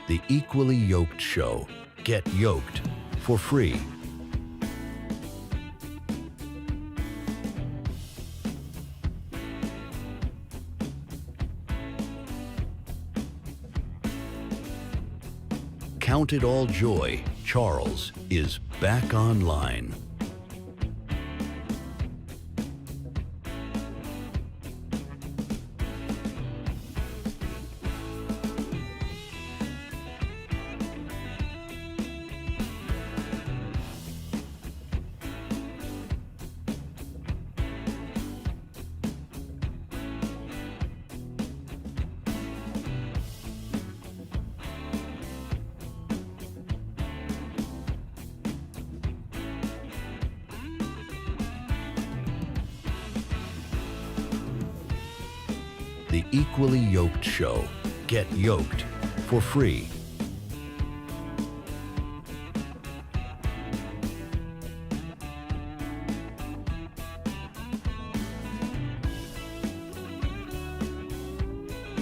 The Equally Yoked Show. Get yoked for free. Count it all joy. Charles is back online. The Equally Yoked Show. Get yoked for free.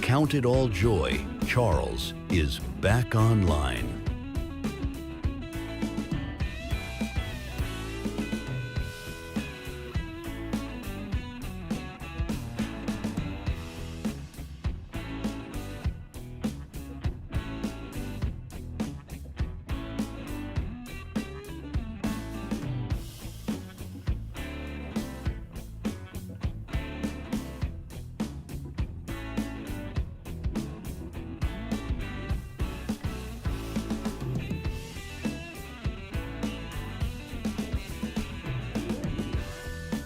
Count it all joy. Charles is back online.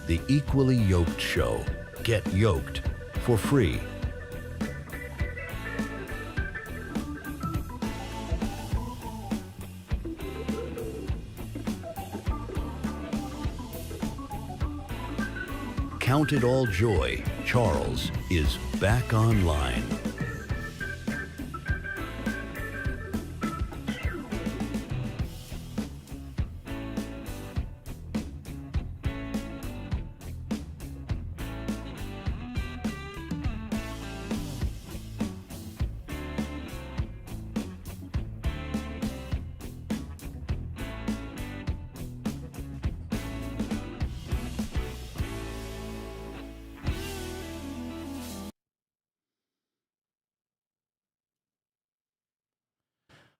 The Equally Yoked Show. Get yoked for free. Count it all joy. Charles is back online.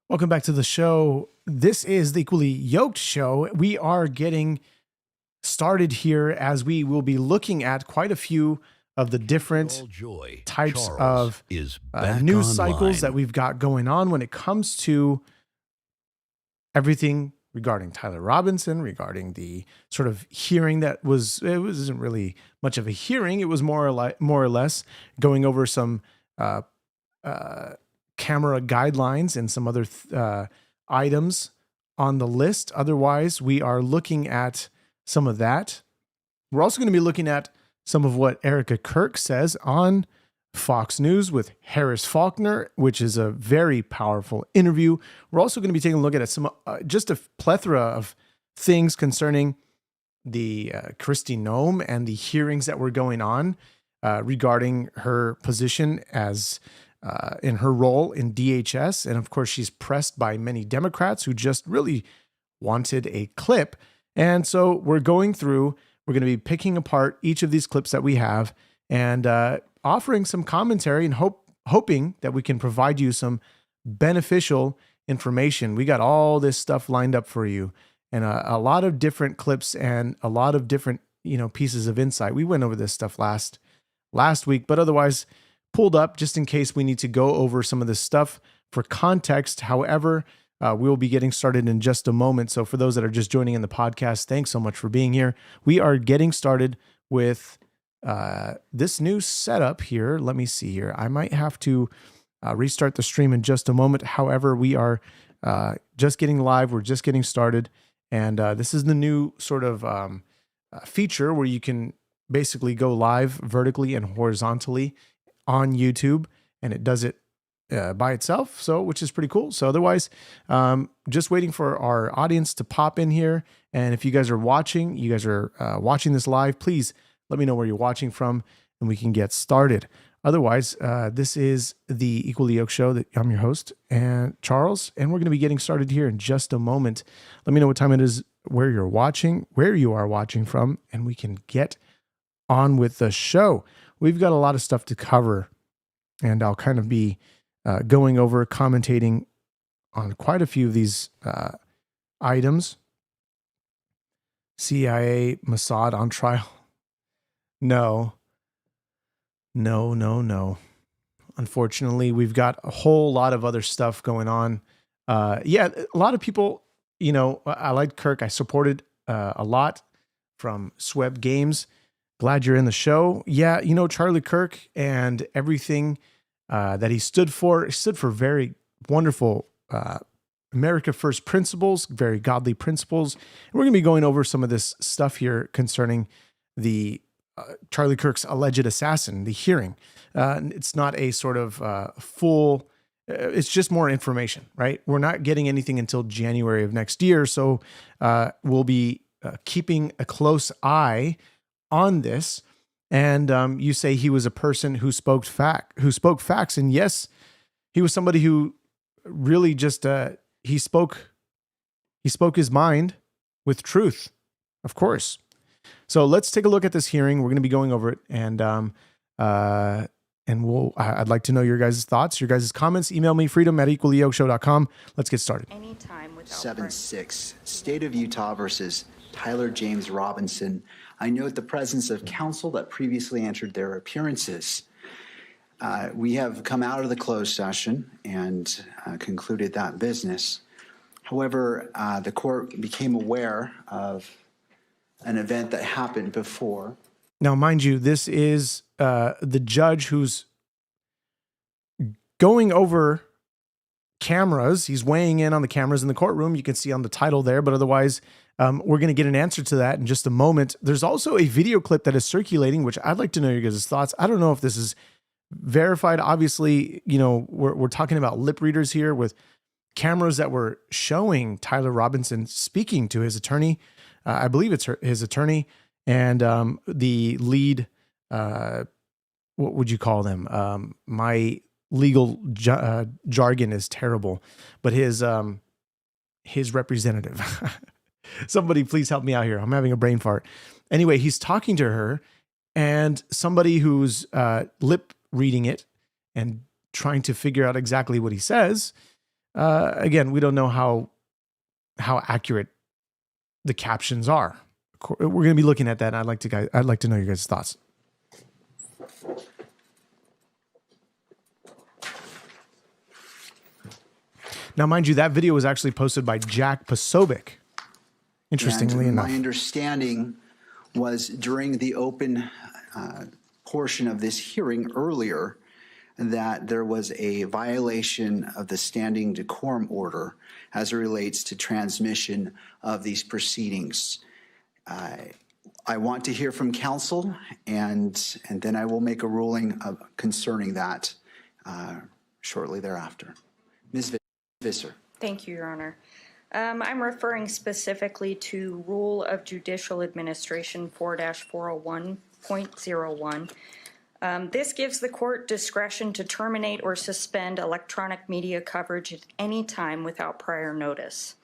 Welcome back to the show. This is the Equally Yoked Show. We are getting started here as we will be looking at quite a few of the different types of news cycles that we've got going on when it comes to everything regarding Tyler Robinson, regarding the sort of hearing that it wasn't really much of a hearing. It was more or less going over some camera guidelines and some other items on the list. Otherwise, we are looking at some of that. We're also going to be looking at some of what Erica Kirk says on Fox News with Harris Faulkner, which is a very powerful interview. We're also going to be taking a look at some just a plethora of things concerning the Kristi Noem and the hearings that were going on regarding her position as in her role in DHS. And of course, she's pressed by many Democrats who just really wanted a clip. And so we're going to be picking apart each of these clips that we have and offering some commentary and hoping that we can provide you some beneficial information. We got all this stuff lined up for you and a lot of different clips and a lot of different, pieces of insight. We went over this stuff last week, but otherwise pulled up just in case we need to go over some of this stuff for context. However, we'll be getting started in just a moment. So for those that are just joining in the podcast, thanks so much for being here. We are getting started with this new setup here. Let me see here. I might have to restart the stream in just a moment. However, we are just getting live. We're just getting started. And this is the new sort of feature where you can basically go live vertically and horizontally on YouTube, and it does it by itself, which is pretty cool. So otherwise, just waiting for our audience to pop in here. And if you guys are watching this live, please let me know where you're watching from and we can get started. Otherwise, this is the Equally Yoked Show. That I'm your host, and Charles, and we're going to be getting started here in just a moment. Let me know what time it is, where you are watching from, and we can get on with the show. We've got a lot of stuff to cover, and I'll kind of be going over, commentating on quite a few of these items. CIA, Mossad on trial. No. Unfortunately, we've got a whole lot of other stuff going on. A lot of people, I like Kirk. I supported a lot from Sweb Games. Glad you're in the show. Yeah, Charlie Kirk and everything that he stood for very wonderful America First principles, very godly principles. And we're going to be going over some of this stuff here concerning the Charlie Kirk's alleged assassin, the hearing. It's not a sort of full, it's just more information, right? We're not getting anything until January of next year. So we'll be keeping a close eye on this. And you say he was a person who spoke facts. And yes, he was somebody who really just, he spoke his mind with truth, of course. So let's take a look at this hearing. We're going to be going over it, and I'd like to know your guys' thoughts, your guys' comments. Email me, freedom@equallyyokeshow.com. Let's get started. Anytime without 7-6, State of Utah versus Tyler James Robinson. I note the presence of counsel that previously entered their appearances. We have come out of the closed session and concluded that business. However, the court became aware of an event that happened before. Now, mind you, this is the judge who's going over cameras. He's weighing in on the cameras in the courtroom. You can see on the title there, but otherwise, we're going to get an answer to that in just a moment. There's also a video clip that is circulating, which I'd like to know your guys' thoughts. I don't know if this is verified. Obviously, we're talking about lip readers here with cameras that were showing Tyler Robinson speaking to his attorney. I believe it's his attorney and the lead, what would you call them? My legal jargon is terrible, but his representative. Somebody please help me out here. I'm having a brain fart. Anyway, he's talking to her, and somebody who's lip reading it and trying to figure out exactly what he says. Again, we don't know how accurate the captions are. We're going to be looking at that. I'd like to know your guys' thoughts. Now, mind you, that video was actually posted by Jack Posobiec. Interestingly enough, my understanding was during the open portion of this hearing earlier that there was a violation of the standing decorum order as it relates to transmission of these proceedings. I want to hear from counsel, and then I will make a ruling concerning that shortly thereafter. Ms. Visser. Thank you, Your Honor. I'm referring specifically to Rule of Judicial Administration 4-401.01. This gives the court discretion to terminate or suspend electronic media coverage at any time without prior notice.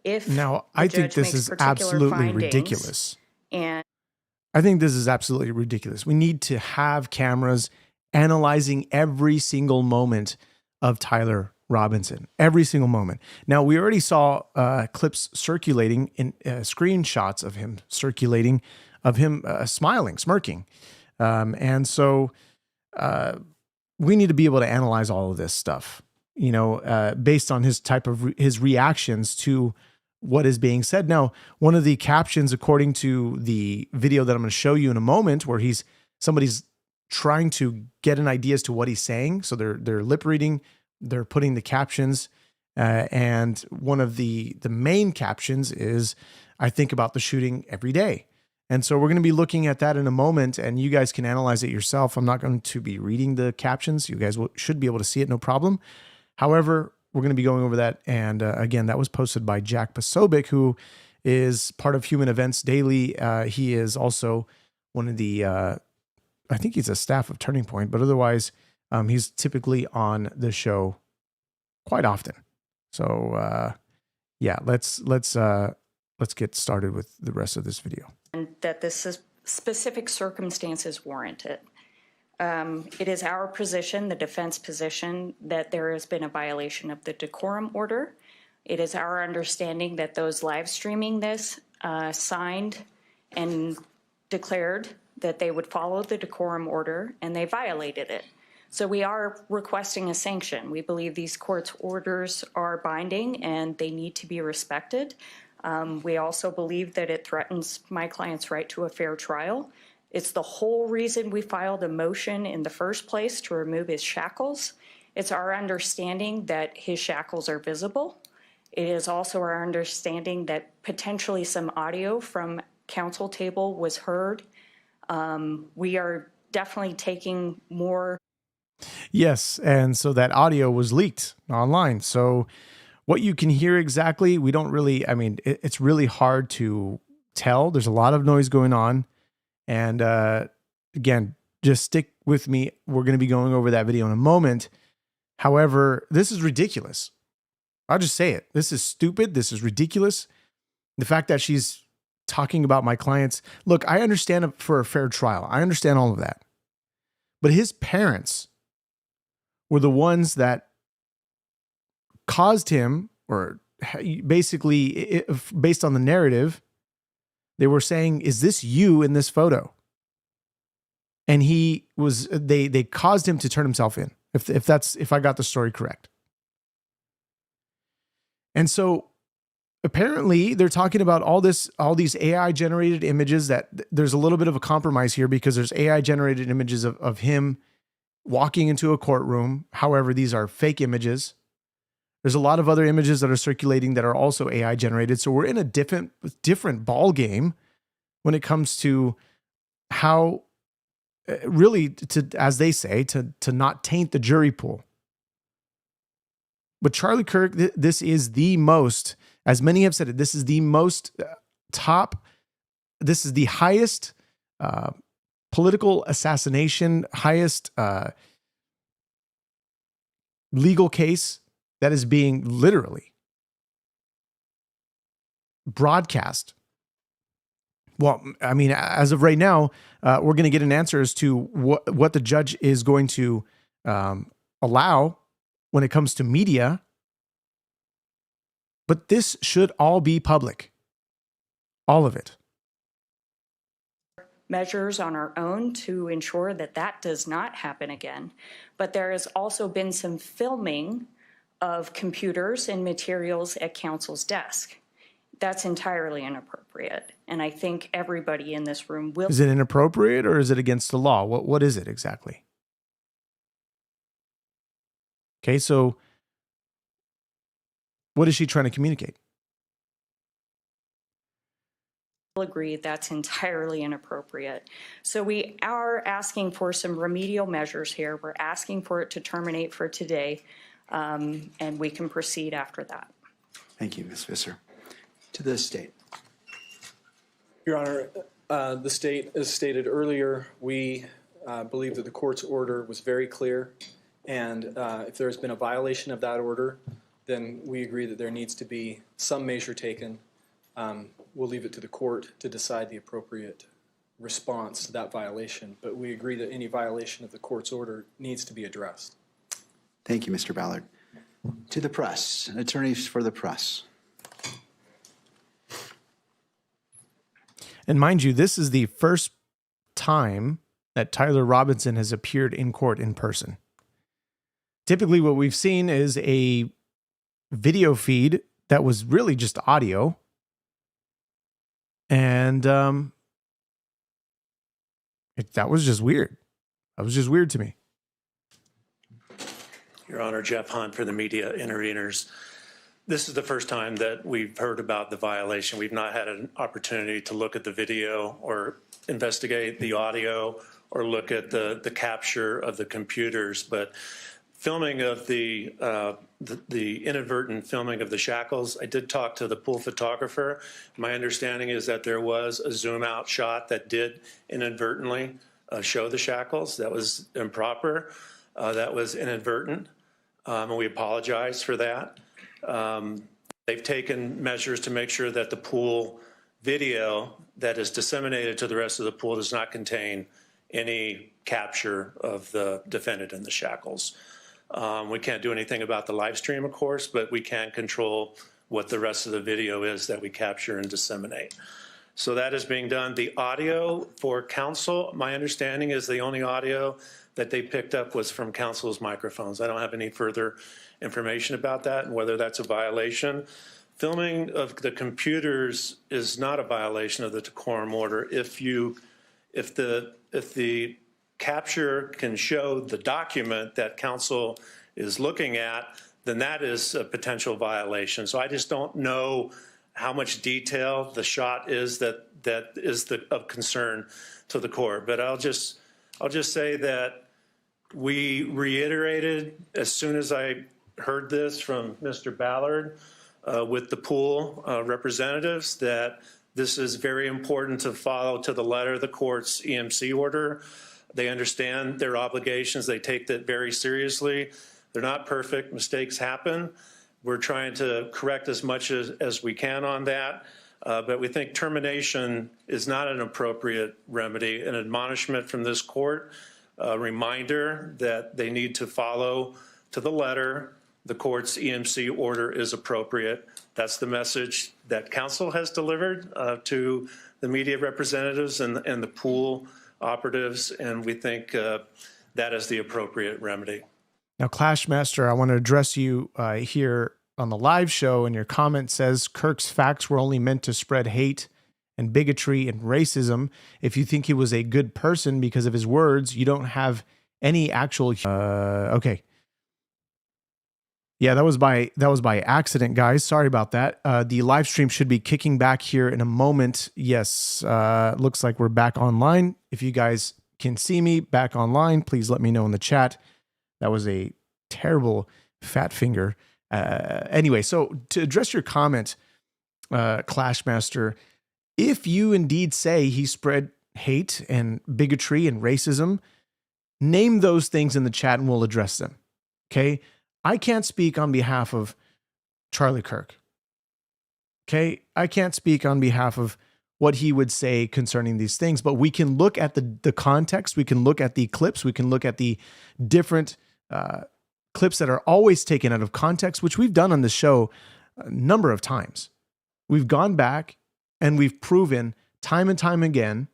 I think this is absolutely ridiculous. I think this is absolutely ridiculous. We need to have cameras analyzing every single moment of Tyler Robinson, every single moment. Now, we already saw clips circulating in screenshots of him circulating, of him smiling, smirking. And so we need to be able to analyze all of this stuff, based on his reactions to what is being said. Now, one of the captions, according to the video that I'm going to show you in a moment, where somebody's trying to get an idea as to what he's saying. So they're lip reading, they're putting the captions, and one of the main captions is, "I think about the shooting every day." And so we're going to be looking at that in a moment, and you guys can analyze it yourself. I'm not going to be reading the captions. You guys should be able to see it, no problem. However, we're going to be going over that. And again, that was posted by Jack Posobiec, who is part of Human Events Daily. He is also one of the I think he's a staff of Turning Point, but otherwise, he's typically on the show quite often. So yeah, let's get started with the rest of this video. And that the specific circumstances warrant it. It is our position, the defense position, that there has been a violation of the decorum order. It is our understanding that those live streaming this signed and declared that they would follow the decorum order, and they violated it. So we are requesting a sanction. We believe these court's orders are binding and they need to be respected. We also believe that it threatens my client's right to a fair trial. It's the whole reason we filed a motion in the first place to remove his shackles. It's our understanding that his shackles are visible. It is also our understanding that potentially some audio from counsel table was heard. We are definitely taking more. Yes, and so that audio was leaked online. So what you can hear exactly, we don't really, I mean, it's really hard to tell. There's a lot of noise going on. And again, just stick with me. We're going to be going over that video in a moment. However, this is ridiculous. I'll just say it. This is stupid. This is ridiculous. The fact that she's talking about my clients. Look, I understand for a fair trial. I understand all of that. But his parents were the ones that caused him, or basically, based on the narrative, they were saying, is this you in this photo? And he was, they caused him to turn himself in, if I got the story correct. And so apparently they're talking about all these AI generated images, that there's a little bit of a compromise here because there's AI generated images of him walking into a courtroom. However, these are fake images. There's a lot of other images that are circulating that are also AI generated. So we're in a different ball game when it comes to how really to, as they say, to not taint the jury pool. But Charlie Kirk, this is the most, as many have said it, this is the most this is the highest political assassination, highest legal case that is being literally broadcast. Well, I mean, as of right now, we're going to get an answer as to what the judge is going to allow when it comes to media. But this should all be public. All of it. Measures on our own to ensure that that does not happen again. But there has also been some filming of computers and materials at counsel's desk. That's entirely inappropriate. And I think everybody in this room will. Is it inappropriate or is it against the law? What is it exactly? Okay, so what is she trying to communicate? Agree that's entirely inappropriate. So we are asking for some remedial measures here. We're asking for it to terminate for today, and we can proceed after that. Thank you, Ms. Visser. To the state. Your Honor, the state, as stated earlier, we believe that the court's order was very clear, and if there has been a violation of that order, then we agree that there needs to be some measure taken. We'll leave it to the court to decide the appropriate response to that violation, but we agree that any violation of the court's order needs to be addressed. Thank you, Mr. Ballard. To the press, attorneys for the press. And mind you, this is the first time that Tyler Robinson has appeared in court in person. Typically what we've seen is a video feed that was really just audio. And that was just weird. That was just weird to me. Your Honor, Jeff Hunt for the media interveners. This is the first time that we've heard about the violation. We've not had an opportunity to look at the video or investigate the audio or look at the capture of the computers, but filming of the inadvertent filming of the shackles, I did talk to the pool photographer. My understanding is that there was a zoom out shot that did inadvertently show the shackles. That was improper. That was inadvertent, and we apologize for that. They've taken measures to make sure that the pool video that is disseminated to the rest of the pool does not contain any capture of the defendant in the shackles. We can't do anything about the live stream, of course, but we can control what the rest of the video is that we capture and disseminate. So that is being done. The audio for counsel, my understanding is the only audio that they picked up was from counsel's microphones. I don't have any further information about that and whether that's a violation. Filming of the computers is not a violation of the decorum order. If the capture can show the document that counsel is looking at, then that is a potential violation. So I just don't know how much detail the shot is that is of concern to the court. But I'll just say that we reiterated as soon as I heard this from Mr. Ballard with the pool representatives that this is very important to follow to the letter the court's EMC order. They understand their obligations. They take that very seriously. They're not perfect. Mistakes happen. We're trying to correct as much as we can on that. But we think termination is not an appropriate remedy. An admonishment from this court, a reminder that they need to follow to the letter the court's EMC order is appropriate. That's the message that counsel has delivered to the media representatives and the pool operatives, and we think that is the appropriate remedy. Now, Clashmaster, I want to address you here on the live show, and your comment says Kirk's facts were only meant to spread hate and bigotry and racism. If you think he was a good person because of his words, you don't have any actual... okay. Yeah, that was by accident, guys. Sorry about that. The live stream should be kicking back here in a moment. Yes, looks like we're back online. If you guys can see me back online, please let me know in the chat. That was a terrible fat finger. Anyway, so to address your comment, Clashmaster, if you indeed say he spread hate and bigotry and racism, name those things in the chat and we'll address them. Okay? I can't speak on behalf of Charlie Kirk. Okay? I can't speak on behalf of what he would say concerning these things, but we can look at the context, we can look at the clips, we can look at the different clips that are always taken out of context, which we've done on the show a number of times. We've gone back and we've proven time and time again,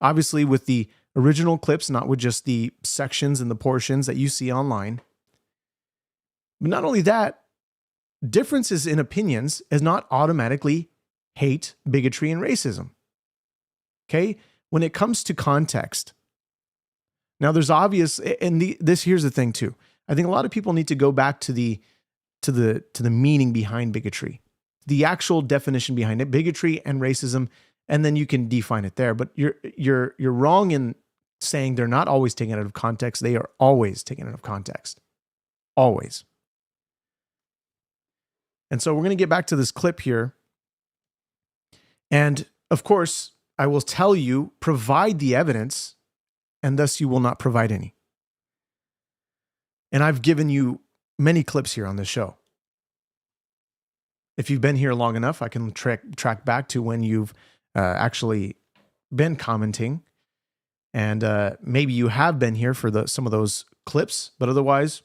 obviously with the original clips, not with just the sections and the portions that you see online. But not only that, differences in opinions is not automatically hate, bigotry, and racism. Okay? When it comes to context, now there's obvious, and here's the thing too. I think a lot of people need to go back to the meaning behind bigotry, the actual definition behind it, bigotry and racism, and then you can define it there. But you're wrong in saying they're not always taken out of context. They are always taken out of context. Always. And so we're going to get back to this clip here. And of course, I will tell you, provide the evidence, and thus you will not provide any. And I've given you many clips here on this show. If you've been here long enough, I can track back to when you've actually been commenting. And maybe you have been here for some of those clips, but otherwise,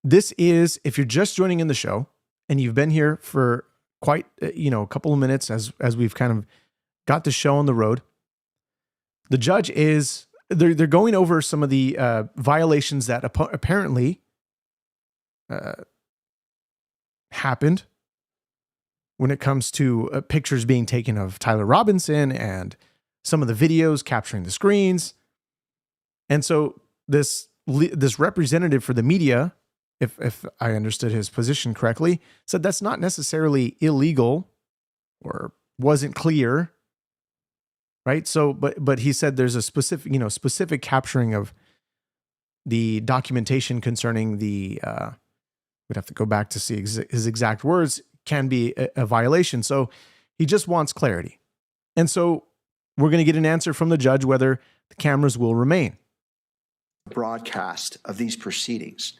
this is, if you're just joining in the show and you've been here for quite, a couple of minutes as we've kind of got the show on the road, the judge is, they're going over some of the violations that apparently happened when it comes to pictures being taken of Tyler Robinson and some of the videos capturing the screens. And so this representative for the media, if I understood his position correctly, said that's not necessarily illegal or wasn't clear, right? So, but he said there's a specific capturing of the documentation concerning the, we'd have to go back to see his exact words, can be a violation. So he just wants clarity. And so we're going to get an answer from the judge whether the cameras will remain. Broadcast of these proceedings.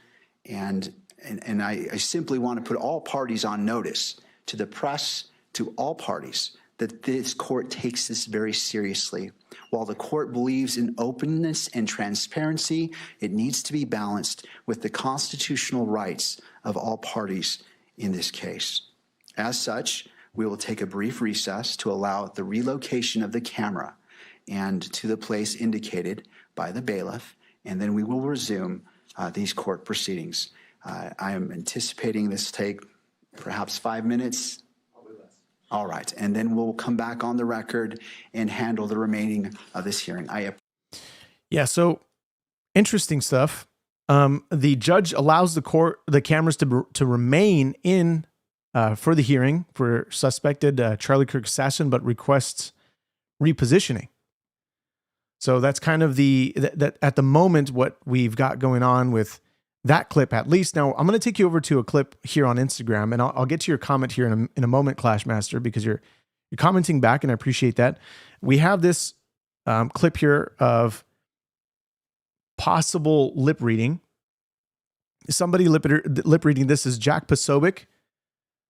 And I simply want to put all parties on notice, to the press, to all parties, that this court takes this very seriously. While the court believes in openness and transparency, it needs to be balanced with the constitutional rights of all parties in this case. As such, we will take a brief recess to allow the relocation of the camera and to the place indicated by the bailiff, and then we will resume these court proceedings. I am anticipating this to take perhaps 5 minutes. All right, and then we'll come back on the record and handle the remaining of this hearing. Yeah, so interesting stuff. The judge allows the cameras to remain in for the hearing for suspected Charlie Kirk assassin, but requests repositioning. So that's kind of that at the moment what we've got going on with that clip, at least. Now I'm going to take you over to a clip here on Instagram, and I'll get to your comment here in a moment, Clashmaster, because you're commenting back, and I appreciate that. We have this clip here of possible lip reading. Somebody lip reading this is Jack Posobiec,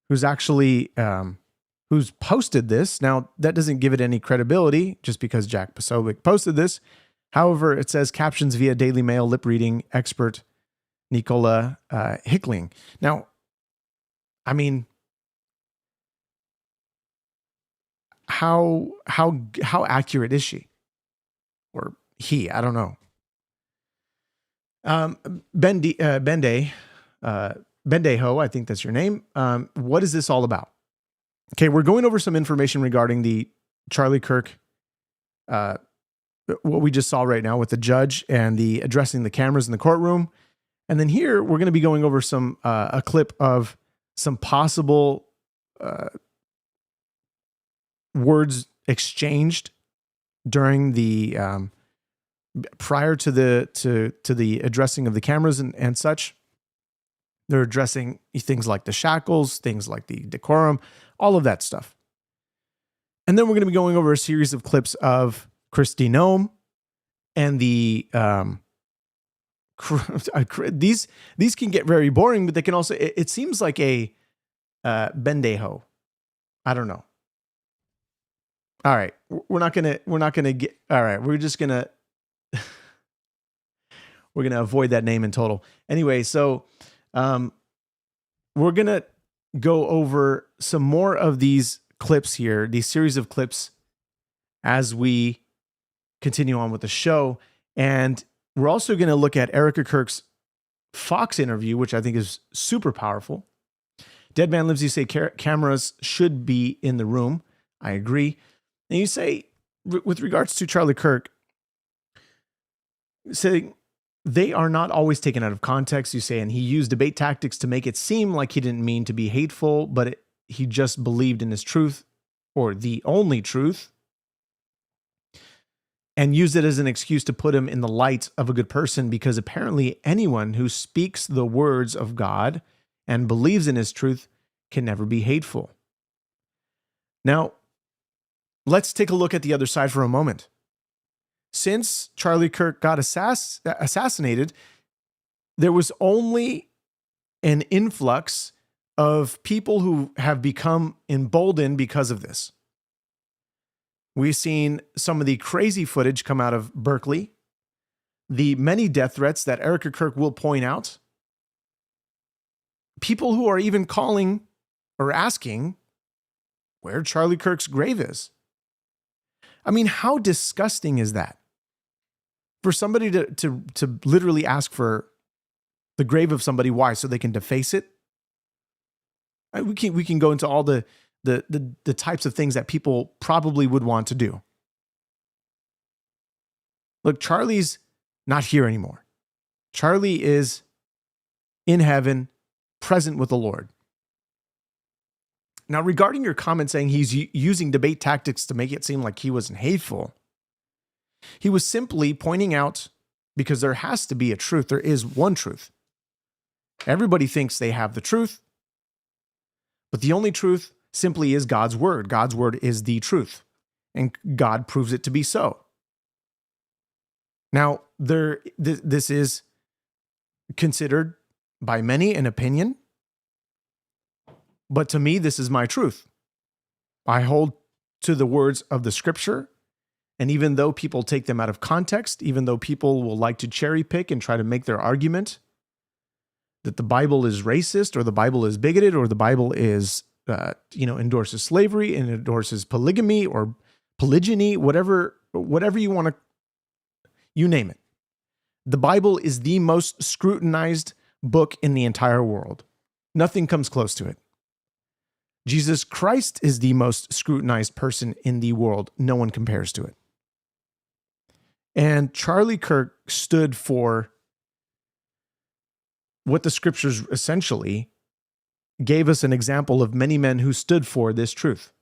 who's actually who's posted this. Now that doesn't give it any credibility just because Jack Posobiec posted this. However, it says captions via Daily Mail lip reading expert Nicola Hickling. Now, I mean, how accurate is she or he? I don't know. Bendejo, I think that's your name. What is this all about? Okay, we're going over some information regarding the Charlie Kirk, what we just saw right now with the judge and the addressing the cameras in the courtroom. And then here, we're going to be going over some a clip of some possible words exchanged during the prior to the addressing of the cameras and such. They're addressing things like the shackles, things like the decorum, all of that stuff. And then we're going to be going over a series of clips of Kristi Noem and the these can get very boring, but they can also, it seems like a bendejo. I don't know. All right. We're not going to get, all right. We're just going to, we're going to avoid that name in total. Anyway, so we're going to go over some more of these clips here, these series of clips as we continue on with the show. And we're also going to look at Erica Kirk's Fox interview, which I think is super powerful. Dead Man Lives, you say cameras should be in the room. I agree. And you say, with regards to Charlie Kirk, saying they are not always taken out of context, you say, and he used debate tactics to make it seem like he didn't mean to be hateful, but he just believed in his truth, or the only truth, and used it as an excuse to put him in the light of a good person, because apparently anyone who speaks the words of God and believes in his truth can never be hateful. Now, let's take a look at the other side for a moment. Since Charlie Kirk got assassinated, there was only an influx of people who have become emboldened because of this. We've seen some of the crazy footage come out of Berkeley, the many death threats that Erica Kirk will point out, people who are even calling or asking where Charlie Kirk's grave is. I mean, how disgusting is that? For somebody to literally ask for the grave of somebody, why? So they can deface it? We can go into all the types of things that people probably would want to do. Look, Charlie's not here anymore. Charlie is in heaven, present with the Lord. Now, regarding your comment saying he's using debate tactics to make it seem like he wasn't hateful, he was simply pointing out, because there has to be a truth. There is one truth. Everybody thinks they have the truth, but the only truth simply is God's word. God's word is the truth. and God proves it to be so. Now, this is considered by many an opinion, but to me, this is my truth. I hold to the words of the scripture, and even though people take them out of context, even though people will like to cherry pick and try to make their argument that the Bible is racist or the Bible is bigoted or the Bible is, endorses slavery and endorses polygamy or polygyny, whatever you want to, you name it. The Bible is the most scrutinized book in the entire world. Nothing comes close to it. Jesus Christ is the most scrutinized person in the world. No one compares to it. And Charlie Kirk stood for what the scriptures essentially gave us an example of many men who stood for this truth.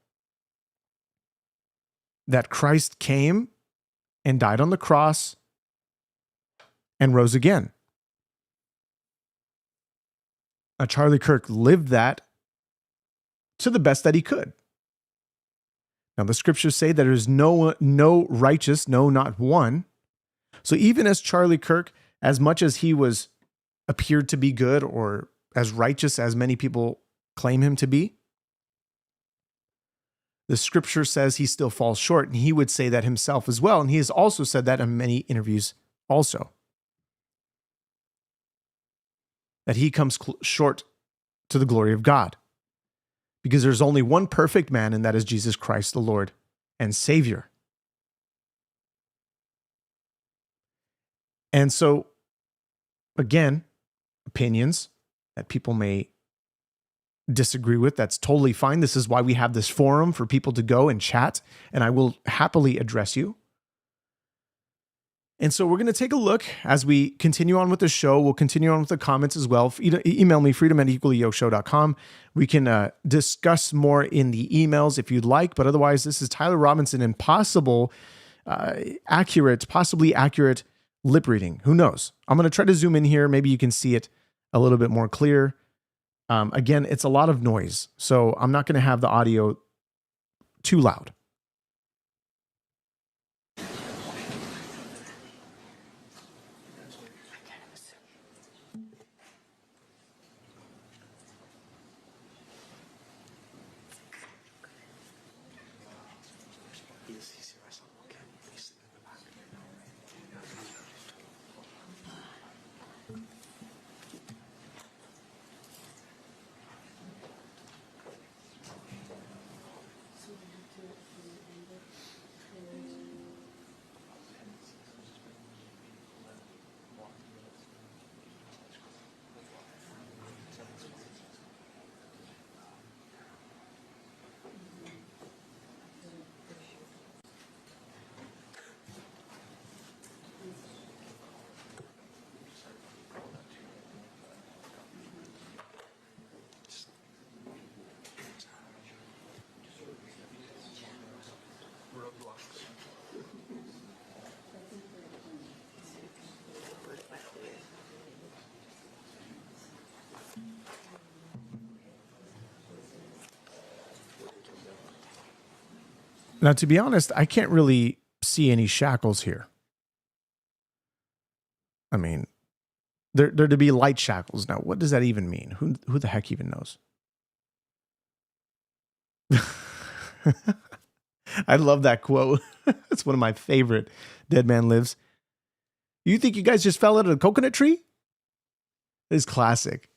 That Christ came and died on the cross and rose again. Charlie Kirk lived that to the best that he could. Now, the scriptures say that there is no righteous, no, not one. So even as Charlie Kirk, as much as he appeared to be good or as righteous as many people claim him to be, the scripture says he still falls short, and he would say that himself as well. And he has also said that in many interviews also. That he comes short to the glory of God. Because there's only one perfect man, and that is Jesus Christ, the Lord and Savior. And so, again, opinions that people may disagree with, that's totally fine. This is why we have this forum for people to go and chat, and I will happily address you. And so we're going to take a look as we continue on with the show. We'll continue on with the comments as well. Email me, freedom@equallyyokeshow.com. We can discuss more in the emails if you'd like. But otherwise, this is Tyler Robinson and possibly accurate lip reading. Who knows? I'm going to try to zoom in here. Maybe you can see it a little bit more clear. Again, it's a lot of noise, so I'm not going to have the audio too loud. Now, to be honest, I can't really see any shackles here. I mean, they're to be light shackles. Now, what does that even mean? Who the heck even knows? I love that quote. It's one of my favorite Dead Man Lives. You think you guys just fell out of a coconut tree? It's classic.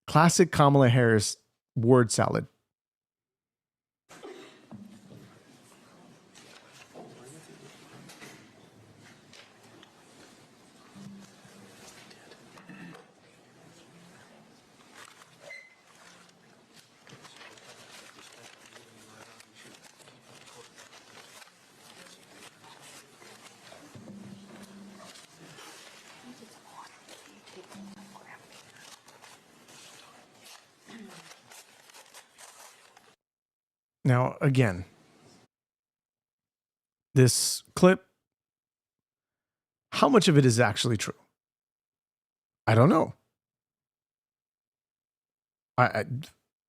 Classic Kamala Harris word salad. Now, again, this clip, how much of it is actually true? I don't know.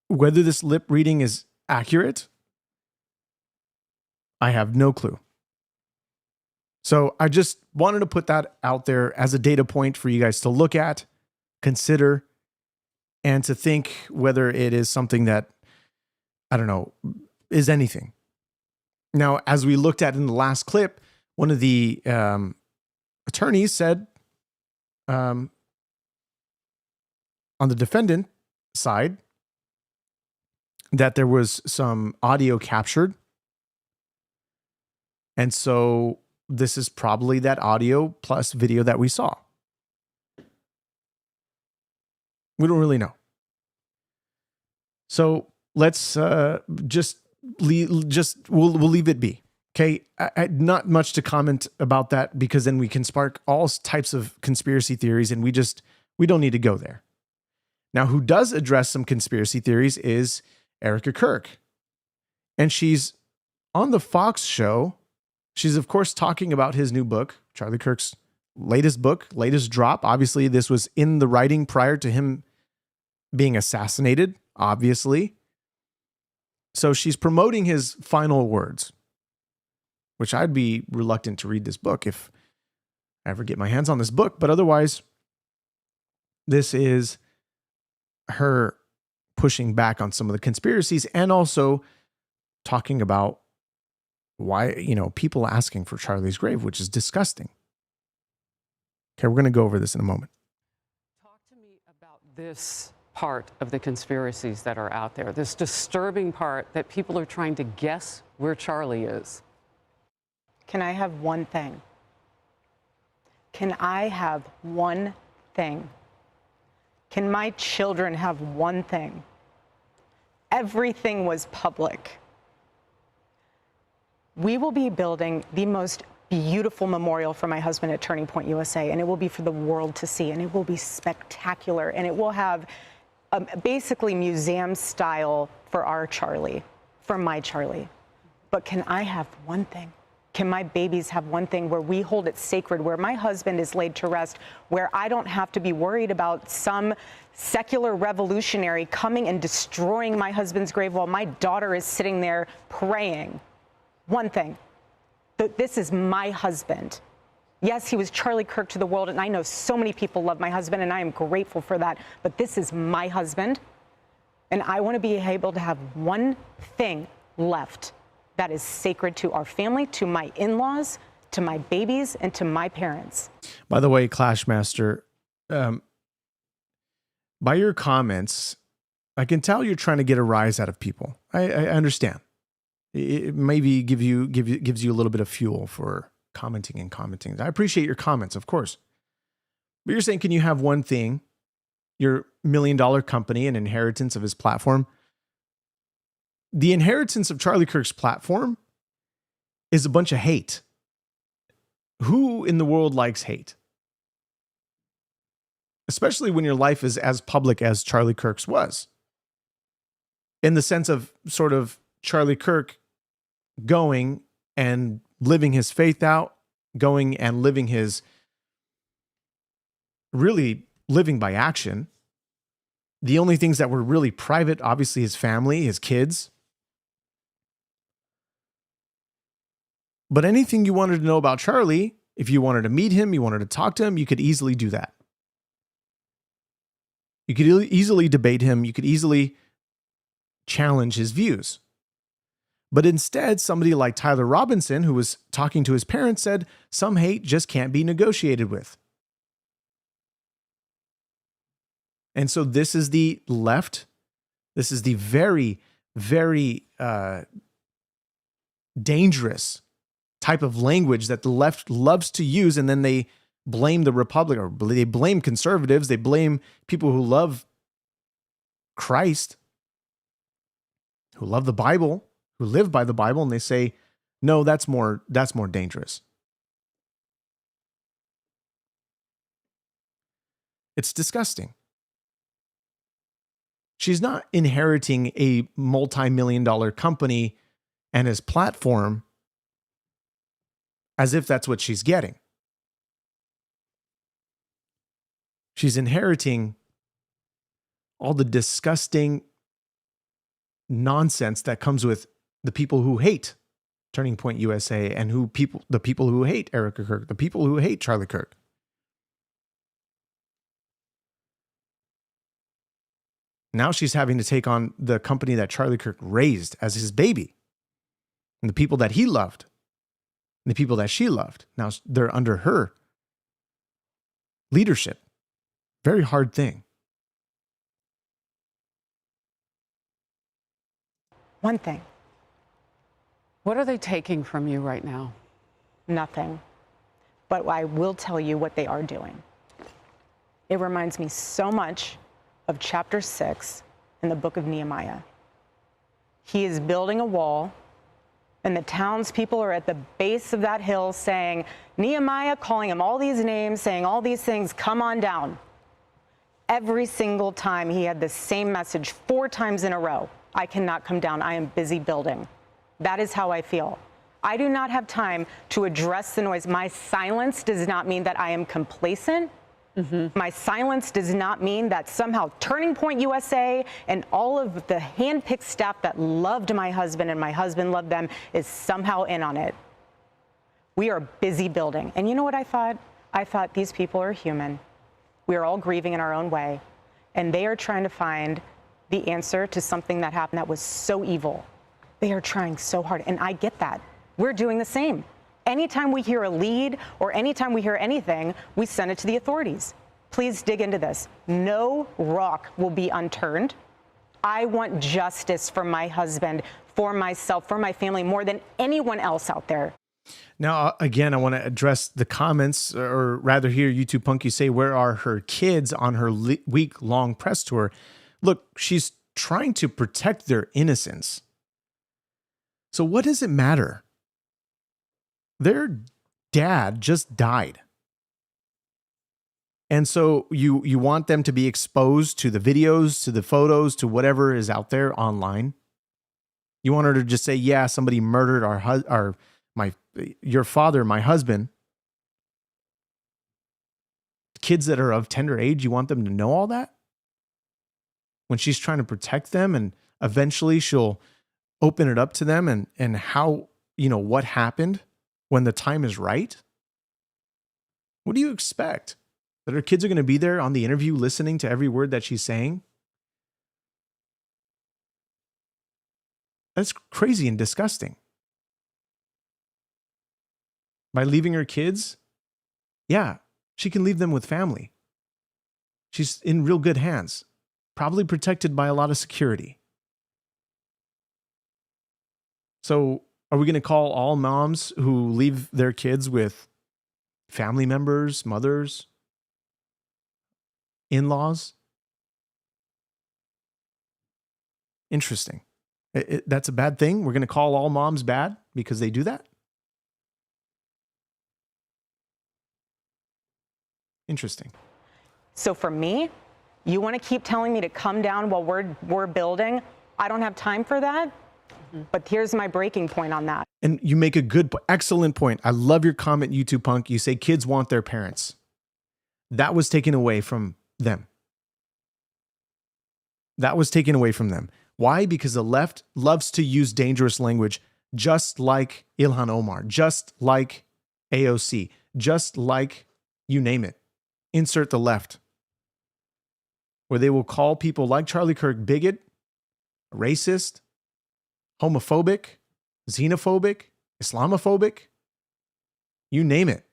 Whether this lip reading is accurate, I have no clue. So I just wanted to put that out there as a data point for you guys to look at, consider, and to think whether it is something that, I don't know, is anything. Now, as we looked at in the last clip, one of the attorneys said on the defendant side that there was some audio captured. And so this is probably that audio plus video that we saw. We don't really know. So let's we'll leave it be. Okay, not much to comment about that, because then we can spark all types of conspiracy theories, and we don't need to go there. Now, who does address some conspiracy theories is Erica Kirk, and she's on the Fox show. She's, of course, talking about his new book, Charlie Kirk's latest book, latest drop. Obviously, this was in the writing prior to him being assassinated, obviously. So she's promoting his final words, which I'd be reluctant to read this book if I ever get my hands on this book. But otherwise, this is her pushing back on some of the conspiracies and also talking about why, people asking for Charlie's grave, which is disgusting. Okay, we're going to go over this in a moment. Talk to me about this part of the conspiracies that are out there, this disturbing part that people are trying to guess where Charlie is. Can I have one thing? Can I have one thing? Can my children have one thing? Everything was public. We will be building the most beautiful memorial for my husband at Turning Point USA, and it will be for the world to see, and it will be spectacular, and it will have basically museum style for our Charlie, for my Charlie. But can I have one thing? Can my babies have one thing where we hold it sacred, where my husband is laid to rest, where I don't have to be worried about some secular revolutionary coming and destroying my husband's grave while my daughter is sitting there praying? One thing. This is my husband. Yes, he was Charlie Kirk to the world, and I know so many people love my husband, and I am grateful for that, but this is my husband, and I want to be able to have one thing left that is sacred to our family, to my in-laws, to my babies, and to my parents. By the way, Clashmaster, by your comments, I can tell you're trying to get a rise out of people. I understand. It maybe gives you a little bit of fuel for commenting. I appreciate your comments, of course. But you're saying, can you have one thing, your $1 million company, an inheritance of his platform? The inheritance of Charlie Kirk's platform is a bunch of hate. Who in the world likes hate? Especially when your life is as public as Charlie Kirk's was. In the sense of sort of Charlie Kirk going and living his faith out, going and living really living by action. The only things that were really private, obviously his family, his kids. But anything you wanted to know about Charlie, if you wanted to meet him, you wanted to talk to him, you could easily do that. You could easily debate him. You could easily challenge his views. But instead, somebody like Tyler Robinson, who was talking to his parents, said some hate just can't be negotiated with. And so this is the left. This is the very, very dangerous type of language that the left loves to use, and then they blame the Republican, or they blame conservatives, they blame people who love Christ, who love the Bible, who live by the Bible, and they say, no, that's more dangerous. It's disgusting. She's not inheriting a multi-million-dollar company and his platform as if that's what she's getting. She's inheriting all the disgusting nonsense that comes with the people who hate Turning Point USA, and the people who hate Erica Kirk, the people who hate Charlie Kirk. Now she's having to take on the company that Charlie Kirk raised as his baby, and the people that he loved, and the people that she loved. Now they're under her leadership. Very hard thing. One thing. What are they taking from you right now? Nothing. But I will tell you what they are doing. It reminds me so much of chapter 6 in the book of Nehemiah. He is building a wall, and the townspeople are at the base of that hill saying, Nehemiah, calling him all these names, saying all these things, come on down. Every single time he had the same message 4 times in a row. I cannot come down. I am busy building. That is how I feel. I do not have time to address the noise. My silence does not mean that I am complacent. My silence does not mean that somehow Turning Point USA and all of the handpicked staff that loved my husband and my husband loved them is somehow in on it. We are busy building. And you know what I thought? I thought these people are human. We are all grieving in our own way. And they are trying to find the answer to something that happened that was so evil. They are trying so hard, and I get that. We're doing the same. Anytime we hear a lead or anytime we hear anything, we send it to the authorities. Please dig into this. No rock will be unturned. I want justice for my husband, for myself, for my family, more than anyone else out there. Now, again, I want to address the comments, or rather hear YouTube Punky say, where are her kids on her week-long press tour? Look, she's trying to protect their innocence. So what does it matter? Their dad just died. And so you want them to be exposed to the videos, to the photos, to whatever is out there online. You want her to just say, yeah, somebody murdered your father, my husband. Kids that are of tender age, you want them to know all that? When she's trying to protect them, and eventually she'll open it up to them and how, what happened when the time is right. What do you expect? That her kids are going to be there on the interview listening to every word that she's saying? That's crazy and disgusting. By leaving her kids, yeah, she can leave them with family. She's in real good hands, probably protected by a lot of security. So are we going to call all moms who leave their kids with family members, mothers, in-laws? Interesting. That's a bad thing? We're going to call all moms bad because they do that? Interesting. So for me, you want to keep telling me to come down while we're building? I don't have time for that. But here's my breaking point on that. And you make a excellent point. I love your comment, YouTube Punk. You say kids want their parents. That was taken away from them. That was taken away from them. Why? Because the left loves to use dangerous language, just like Ilhan Omar, just like AOC, just like you name it. Insert the left. Where they will call people like Charlie Kirk bigot, racist, homophobic, xenophobic, Islamophobic, you name it.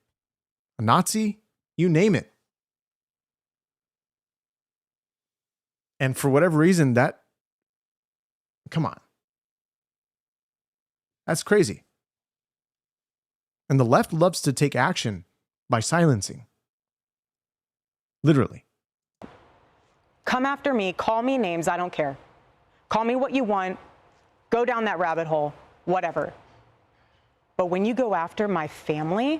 A Nazi, you name it. And for whatever reason, come on. That's crazy. And the left loves to take action by silencing. Literally. Come after me, call me names, I don't care. Call me what you want. Go down that rabbit hole, whatever. But when you go after my family,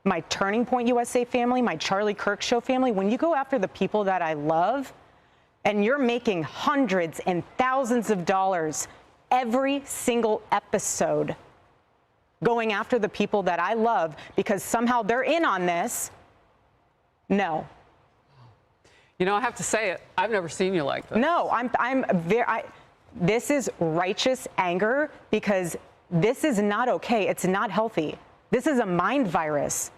my Turning Point USA family, my Charlie Kirk Show family, when you go after the people that I love, and you're making hundreds and thousands of dollars every single episode going after the people that I love because somehow they're in on this, no. I have to say it. I've never seen you like this. No, this is righteous anger because This is not okay. It's not healthy. This is a mind virus.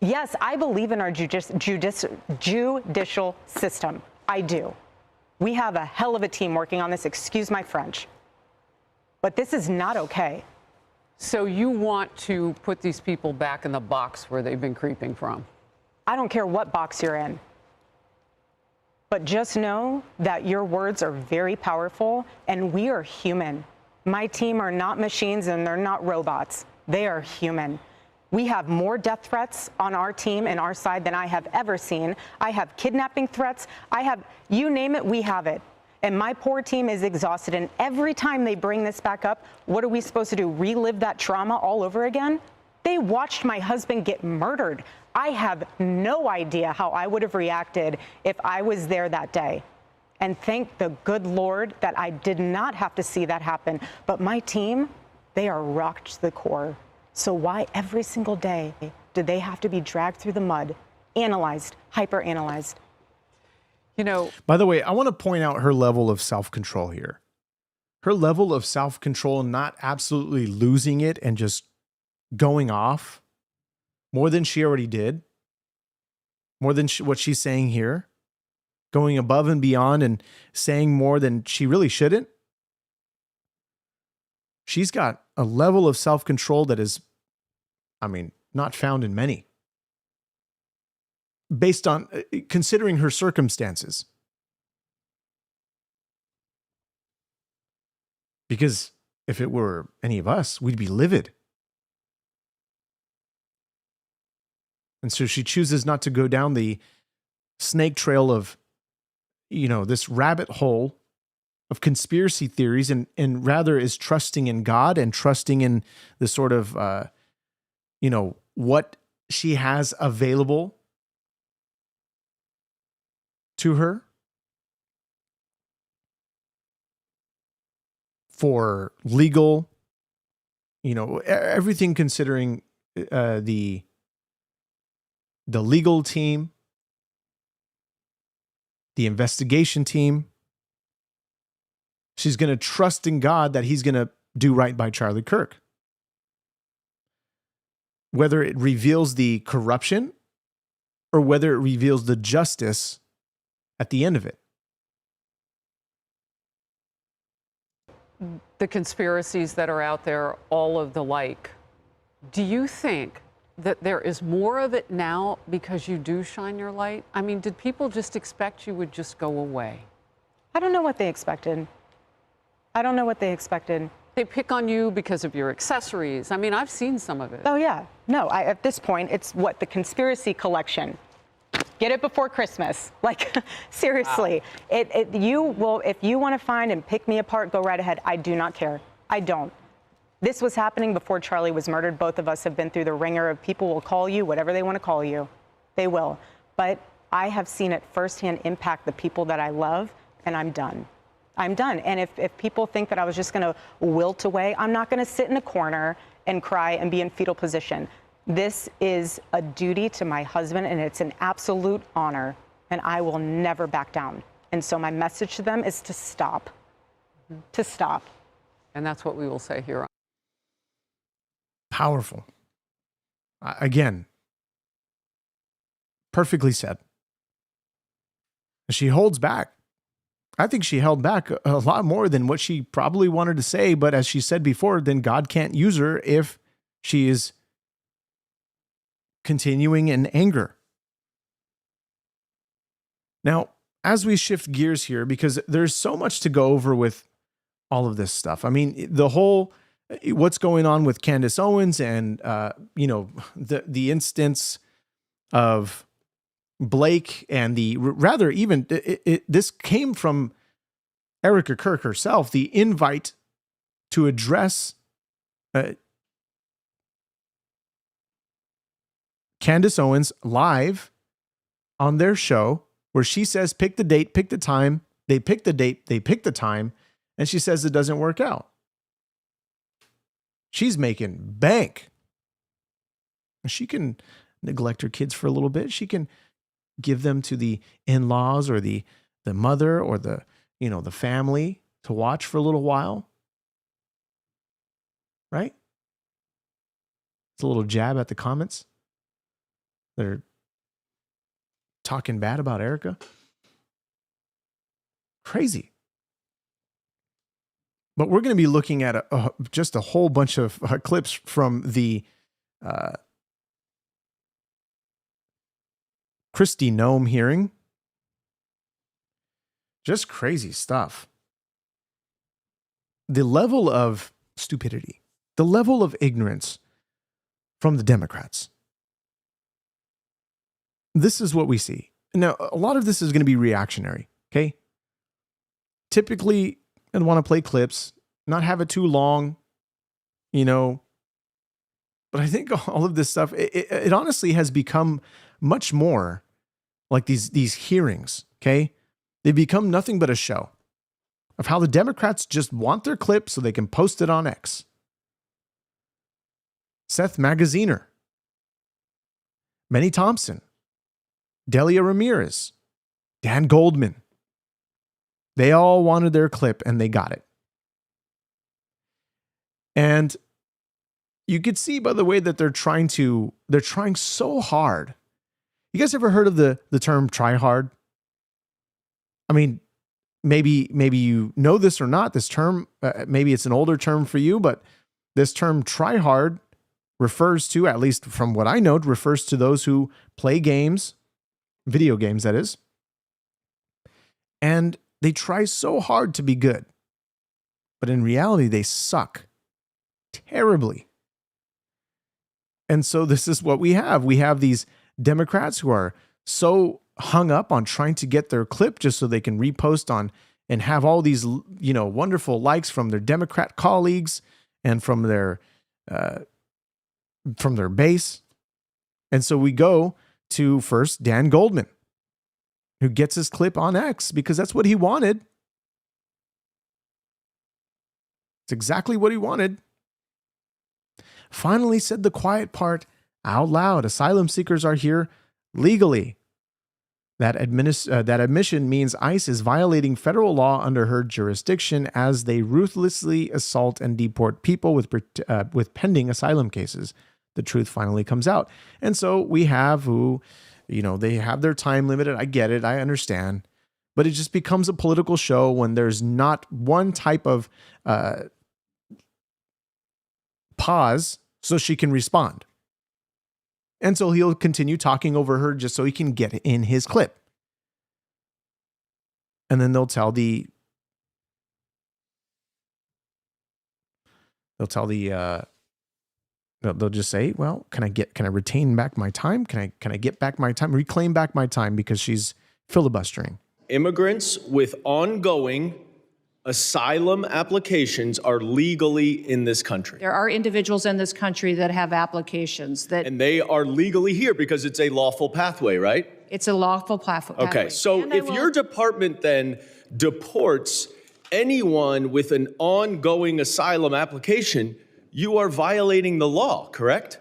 Yes, I believe in our judicial system. I do. We have a hell of a team working on this, excuse my French. But this is not okay. So you want to put these people back in the box where they've been creeping from? I don't care what box you're in. But just know that your words are very powerful, and we are human. My team are not machines, and they're not robots. They are human. We have more death threats on our team and our side than I have ever seen. I have kidnapping threats. I have, you name it, we have it. And my poor team is exhausted. And every time they bring this back up, what are we supposed to do? Relive that trauma all over again? They watched my husband get murdered. I have no idea how I would have reacted if I was there that day. And thank the good Lord that I did not have to see that happen. But my team, they are rocked to the core. So why every single day do they have to be dragged through the mud, analyzed, hyper-analyzed? You know, By the way, I want to point out her level of self-control here. Her level of self-control, not absolutely losing it and just going off more than she already did, more than what she's saying here, going above and beyond and saying more than she really shouldn't. She's got a level of self-control that is, not found in many. Based on considering her circumstances. Because if it were any of us, we'd be livid. And so she chooses not to go down the snake trail of, this rabbit hole of conspiracy theories and rather is trusting in God and trusting in the sort of, what she has available to her for legal, everything considering the legal team, the investigation team. She's going to trust in God that he's going to do right by Charlie Kirk. Whether it reveals the corruption or whether it reveals the justice at the end of it. the conspiracies that are out there, all of the like. Do you think that there is more of it now because you do shine your light? I mean, did people just expect you would just go away? I don't know what they expected. I don't know what they expected. They pick on you because of your accessories. I mean, I've seen some of it. Oh, yeah. No, at this point, it's what? The conspiracy collection. Get it before Christmas. Like, seriously. Wow. You will, if you want to find and pick me apart, go right ahead. I do not care. I don't. This was happening before Charlie was murdered. Both of us have been through the ringer of people will call you whatever they want to call you. They will. But I have seen it firsthand impact the people that I love, and I'm done. I'm done. And if people think that I was just going to wilt away, I'm not going to sit in a corner and cry and be in fetal position. This is a duty to my husband, and it's an absolute honor, and I will never back down. And so my message to them is to stop. Mm-hmm. To stop. And that's what we will say here. Powerful. Again, perfectly said. She holds back. I think she held back a lot more than what she probably wanted to say. But as she said before, then God can't use her if she is continuing in anger. Now, as we shift gears here, because there's so much to go over with all of this stuff. I mean, the whole, what's going on with Candace Owens and, the instance of Blake and this came from Erica Kirk herself, the invite to address Candace Owens live on their show where she says, pick the date, pick the time. They pick the date, they pick the time. And she says it doesn't work out. She's making bank. She can neglect her kids for a little bit. She can give them to the in-laws or the mother or the family to watch for a little while. right? It's a little jab at the comments that are talking bad about Erica. Crazy. But we're going to be looking at just a whole bunch of clips from the Kristi Noem hearing. Just crazy stuff. The level of stupidity, the level of ignorance from the Democrats. This is what we see. Now, a lot of this is going to be reactionary, okay? Typically, I want to play clips, not have it too long, you know. But I think all of this stuff, it honestly has become much more like these hearings, okay? They've become nothing but a show of how the Democrats just want their clip so they can post it on X. Seth Magaziner, Benny Thompson, Delia Ramirez, Dan Goldman. They all wanted their clip and they got it. And you could see by the way that they're trying so hard. You guys ever heard of the term try hard? I mean, maybe you know this or not. This term, maybe it's an older term for you, but this term try hard refers to, at least from what I know, refers to those who play games, video games that is, and they try so hard to be good. But in reality, they suck terribly. And so this is what we have. We have these Democrats who are so hung up on trying to get their clip just so they can repost on and have all these, you know, wonderful likes from their Democrat colleagues and from their base. And so we go to first Dan Goldman, who gets his clip on X because that's what he wanted. It's exactly what he wanted. Finally said the quiet part out loud. Asylum seekers are here legally. That admission means ICE is violating federal law under her jurisdiction as they ruthlessly assault and deport people with pending asylum cases. The truth finally comes out. And so we have who, you know, they have their time limited. I get it. I understand. But it just becomes a political show when there's not one type of pause so she can respond. And so he'll continue talking over her just so he can get in his clip. And then they'll just say, well, can I retain back my time? Can I get back my time, reclaim back my time because she's filibustering. Immigrants with ongoing asylum applications are legally in this country. There are individuals in this country that have applications that... And they are legally here because it's a lawful pathway, right? It's a lawful pathway. Okay, so if your department then deports anyone with an ongoing asylum application, you are violating the law, correct?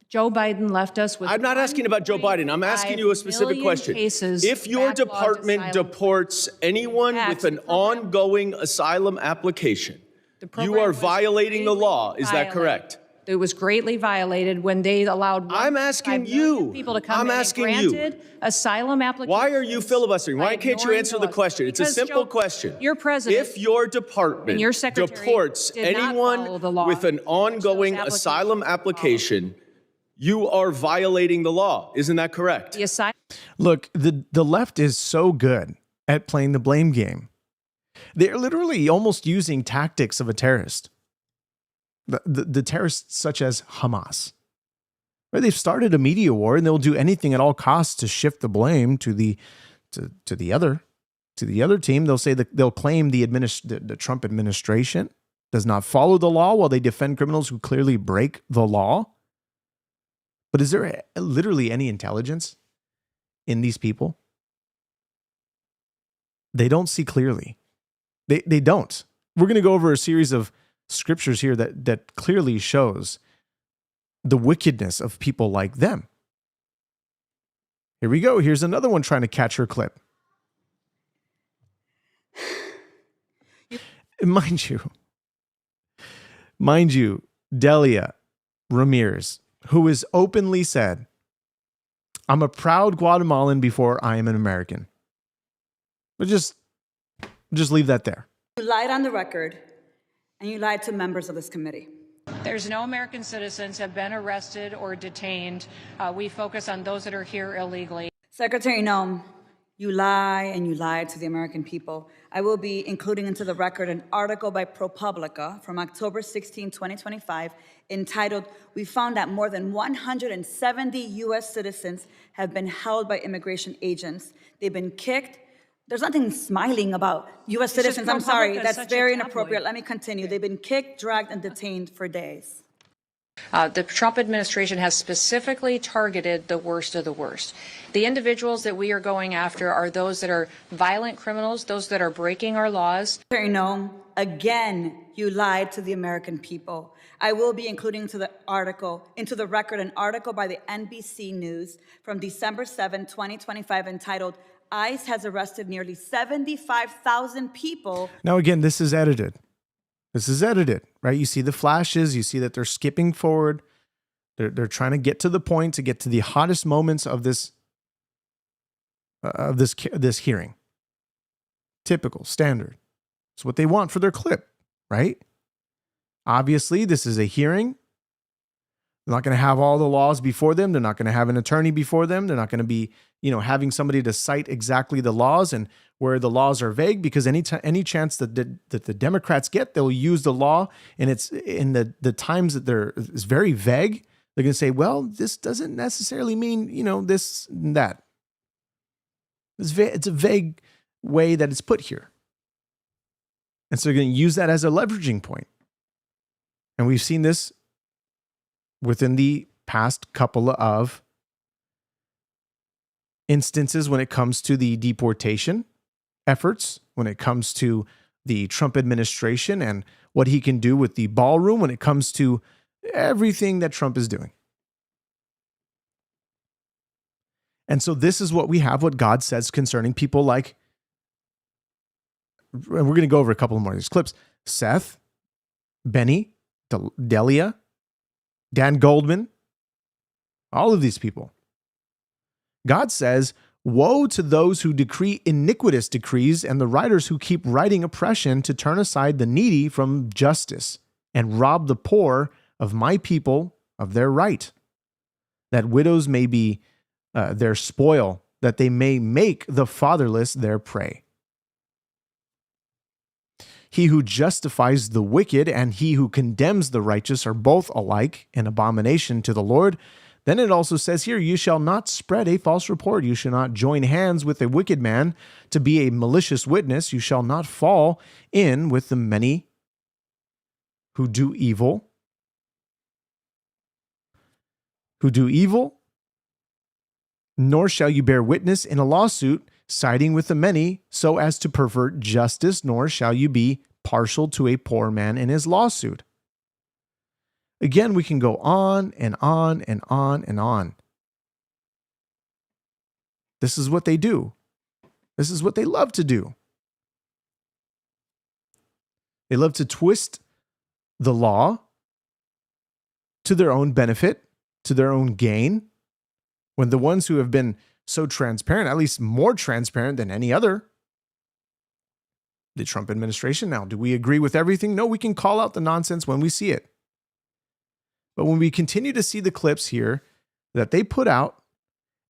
Joe Biden left us with... I'm not asking about Joe Biden. I'm asking you a specific question. If your department deports anyone with an ongoing asylum application, you are violating the law. Is that correct? It was greatly violated when they allowed I'm asking you. people to come I'm in asking and granted asylum applications. Why are you filibustering? Why can't you answer the question? It's a simple question. Your president, if your department and your secretary deports did not anyone follow the law, with an ongoing asylum application, you are violating the law. Isn't that correct? the asylum... Look, the left is so good at playing the blame game. They're literally almost using tactics of a terrorist. The terrorists such as Hamas. Right? They've started a media war and they'll do anything at all costs to shift the blame to the other team. They'll say that they'll claim the Trump administration does not follow the law while they defend criminals who clearly break the law. But is there literally any intelligence in these people? They don't see clearly. They don't. We're going to go over a series of scriptures here that clearly shows the wickedness of people like them. Here we go. Here's another one trying to catch her clip. Mind you, Delia Ramirez, who has openly said, I'm a proud Guatemalan before I am an American. But just leave that there. You lied on the record, and you lied to members of this committee. There's no American citizens have been arrested or detained. We focus on those that are here illegally. Secretary Noem, you lie and you lied to the American people. I will be including into the record an article by ProPublica from October 16, 2025, entitled, "We found that more than 170 U.S. citizens have been held by immigration agents. They've been kicked." There's nothing smiling about U.S. citizens. I'm sorry, that's very inappropriate. Let me continue. They've been kicked, dragged, and detained for days. The Trump administration has specifically targeted the worst of the worst. The individuals that we are going after are those that are violent criminals, those that are breaking our laws. Secretary Noem, again, you lied to the American people. I will be including into the record an article by the NBC News from December 7, 2025, entitled, ICE has arrested nearly 75,000 people. Now, again, this is edited. This is edited, right? You see the flashes. You see that they're skipping forward. They're trying to get to the point, to get to the hottest moments of this hearing. Typical, standard. It's what they want for their clip, right? Obviously, this is a hearing. They're not going to have all the laws before them. They're not going to have an attorney before them. They're not going to be, having somebody to cite exactly the laws and where the laws are vague, because any chance that the Democrats get, they'll use the law, and it's in the times that it's very vague. They're going to say, well, this doesn't necessarily mean, this and that. It's a vague way that it's put here. And so they're going to use that as a leveraging point. And we've seen this within the past couple of instances when it comes to the deportation efforts, when it comes to the Trump administration and what he can do with the ballroom, when it comes to everything that Trump is doing. And so this is what we have, what God says concerning people like, and we're going to go over a couple more of these clips, Seth, Benny, Delia, Dan Goldman, all of these people. God says, woe to those who decree iniquitous decrees and the writers who keep writing oppression to turn aside the needy from justice and rob the poor of my people of their right, that widows may be their spoil, that they may make the fatherless their prey. He who justifies the wicked and he who condemns the righteous are both alike an abomination to the Lord. Then it also says here, you shall not spread a false report. You shall not join hands with a wicked man to be a malicious witness. You shall not fall in with the many who do evil. Nor shall you bear witness in a lawsuit, siding with the many so as to pervert justice, nor shall you be partial to a poor man in his lawsuit. Again, we can go on and on and on and on. This is what they do. This is what they love to do. They love to twist the law to their own benefit, to their own gain, when the ones who have been so transparent, at least more transparent than any other, the Trump administration. Now, do we agree with everything? No, we can call out the nonsense when we see it. But when we continue to see the clips here that they put out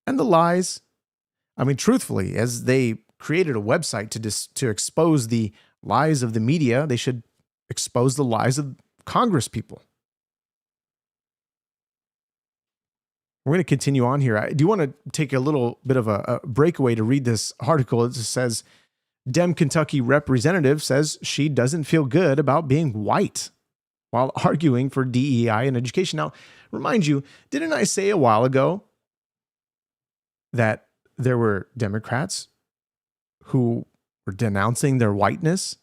and the lies, I mean, truthfully, as they created a website to expose the lies of the media, they should expose the lies of Congress people. We're going to continue on here. I do want to take a little bit of a breakaway to read this article. It says, Dem Kentucky representative says she doesn't feel good about being white while arguing for DEI and education. Now, remind you, didn't I say a while ago that there were Democrats who were denouncing their whiteness?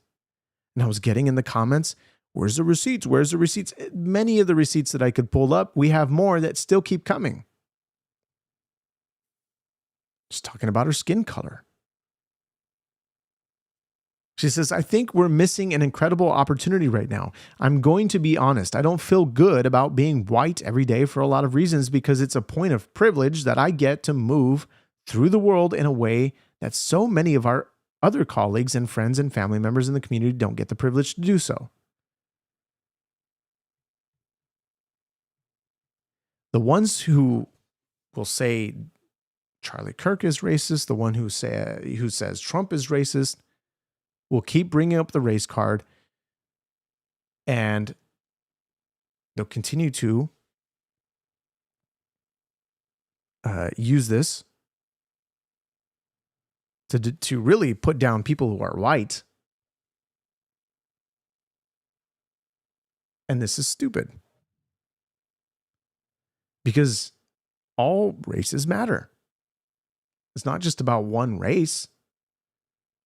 And I was getting in the comments, where's the receipts? Where's the receipts? Many of the receipts that I could pull up, we have more that still keep coming. Just talking about her skin color. She says, I think we're missing an incredible opportunity right now. I'm going to be honest. I don't feel good about being white every day for a lot of reasons because it's a point of privilege that I get to move through the world in a way that so many of our other colleagues and friends and family members in the community don't get the privilege to do so. The ones who will say Charlie Kirk is racist, the one who says Trump is racist, will keep bringing up the race card, and they'll continue to use this to really put down people who are white. And this is stupid. Because all races matter. It's not just about one race.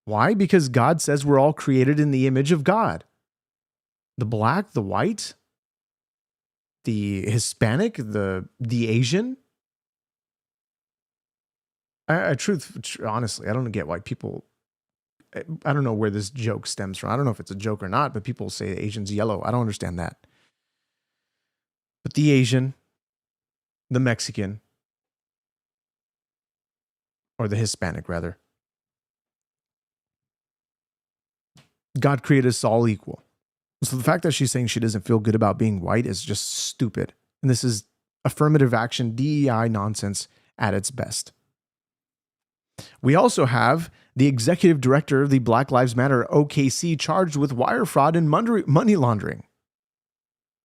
Why? Because God says we're all created in the image of God. The black, the white, the Hispanic, the Asian. Honestly, I don't get why people, I don't know where this joke stems from. I don't know if it's a joke or not, but people say Asian's yellow. I don't understand that. But the Asian, the Mexican, or the Hispanic rather, God created us all equal. So the fact that she's saying she doesn't feel good about being white is just stupid. And this is affirmative action, DEI nonsense at its best. We also have the executive director of the Black Lives Matter OKC charged with wire fraud and money laundering.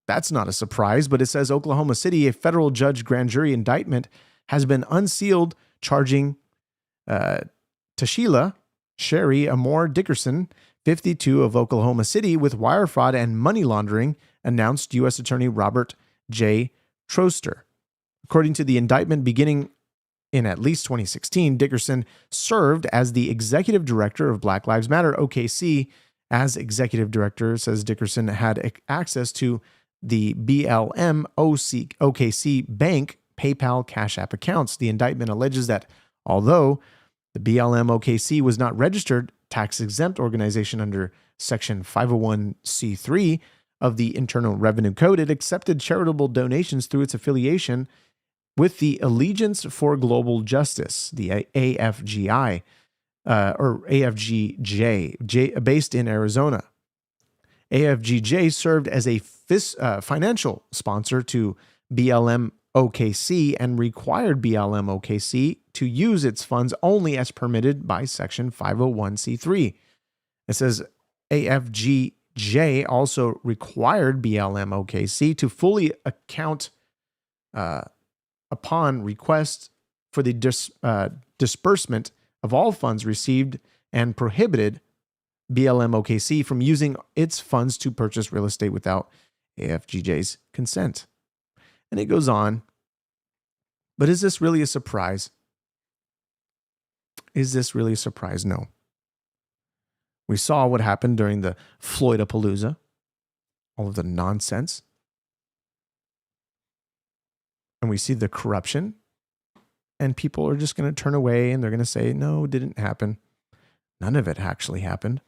That's not a surprise, but it says Oklahoma City, a federal judge grand jury indictment has been unsealed charging Tasheila Sherry Amore Dickerson, 52 of Oklahoma City, with wire fraud and money laundering, announced U.S. Attorney Robert J. Troster. According to the indictment, beginning in at least 2016, Dickerson served as the executive director of Black Lives Matter OKC. As executive director, says Dickerson had access to the BLM OKC Bank PayPal Cash App accounts. The indictment alleges that although the BLM OKC was not registered tax-exempt organization under Section 501c3 of the Internal Revenue Code, it accepted charitable donations through its affiliation with the Allegiance for Global Justice, the AFGI, or AFGJ, based in Arizona. AFGJ served as a financial sponsor to BLM OKC and required BLM OKC to use its funds only as permitted by Section 501c3. It says AFGJ also required BLM OKC to fully account upon request for the disbursement of all funds received and prohibited BLM OKC from using its funds to purchase real estate without AFGJ's consent. And it goes on. But is this really a surprise? Is this really a surprise? No. We saw what happened during the Floydapalooza, all of the nonsense. And we see the corruption, and people are just going to turn away and they're going to say, no, it didn't happen. None of it actually happened.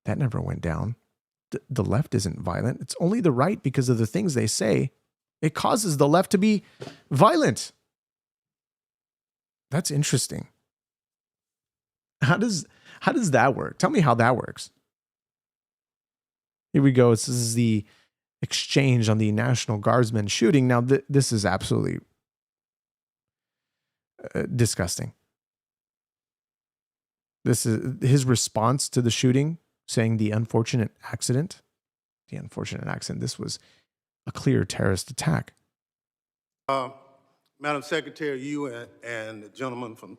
That never went down. The left isn't violent. It's only the right, because of the things they say, it causes the left to be violent. That's interesting. How does that work? Tell me how that works. Here we go. This is the exchange on the National Guardsman shooting. Now, this is absolutely disgusting. This is his response to the shooting, saying the unfortunate accident. This was a clear terrorist attack. Madam Secretary, you and the gentleman from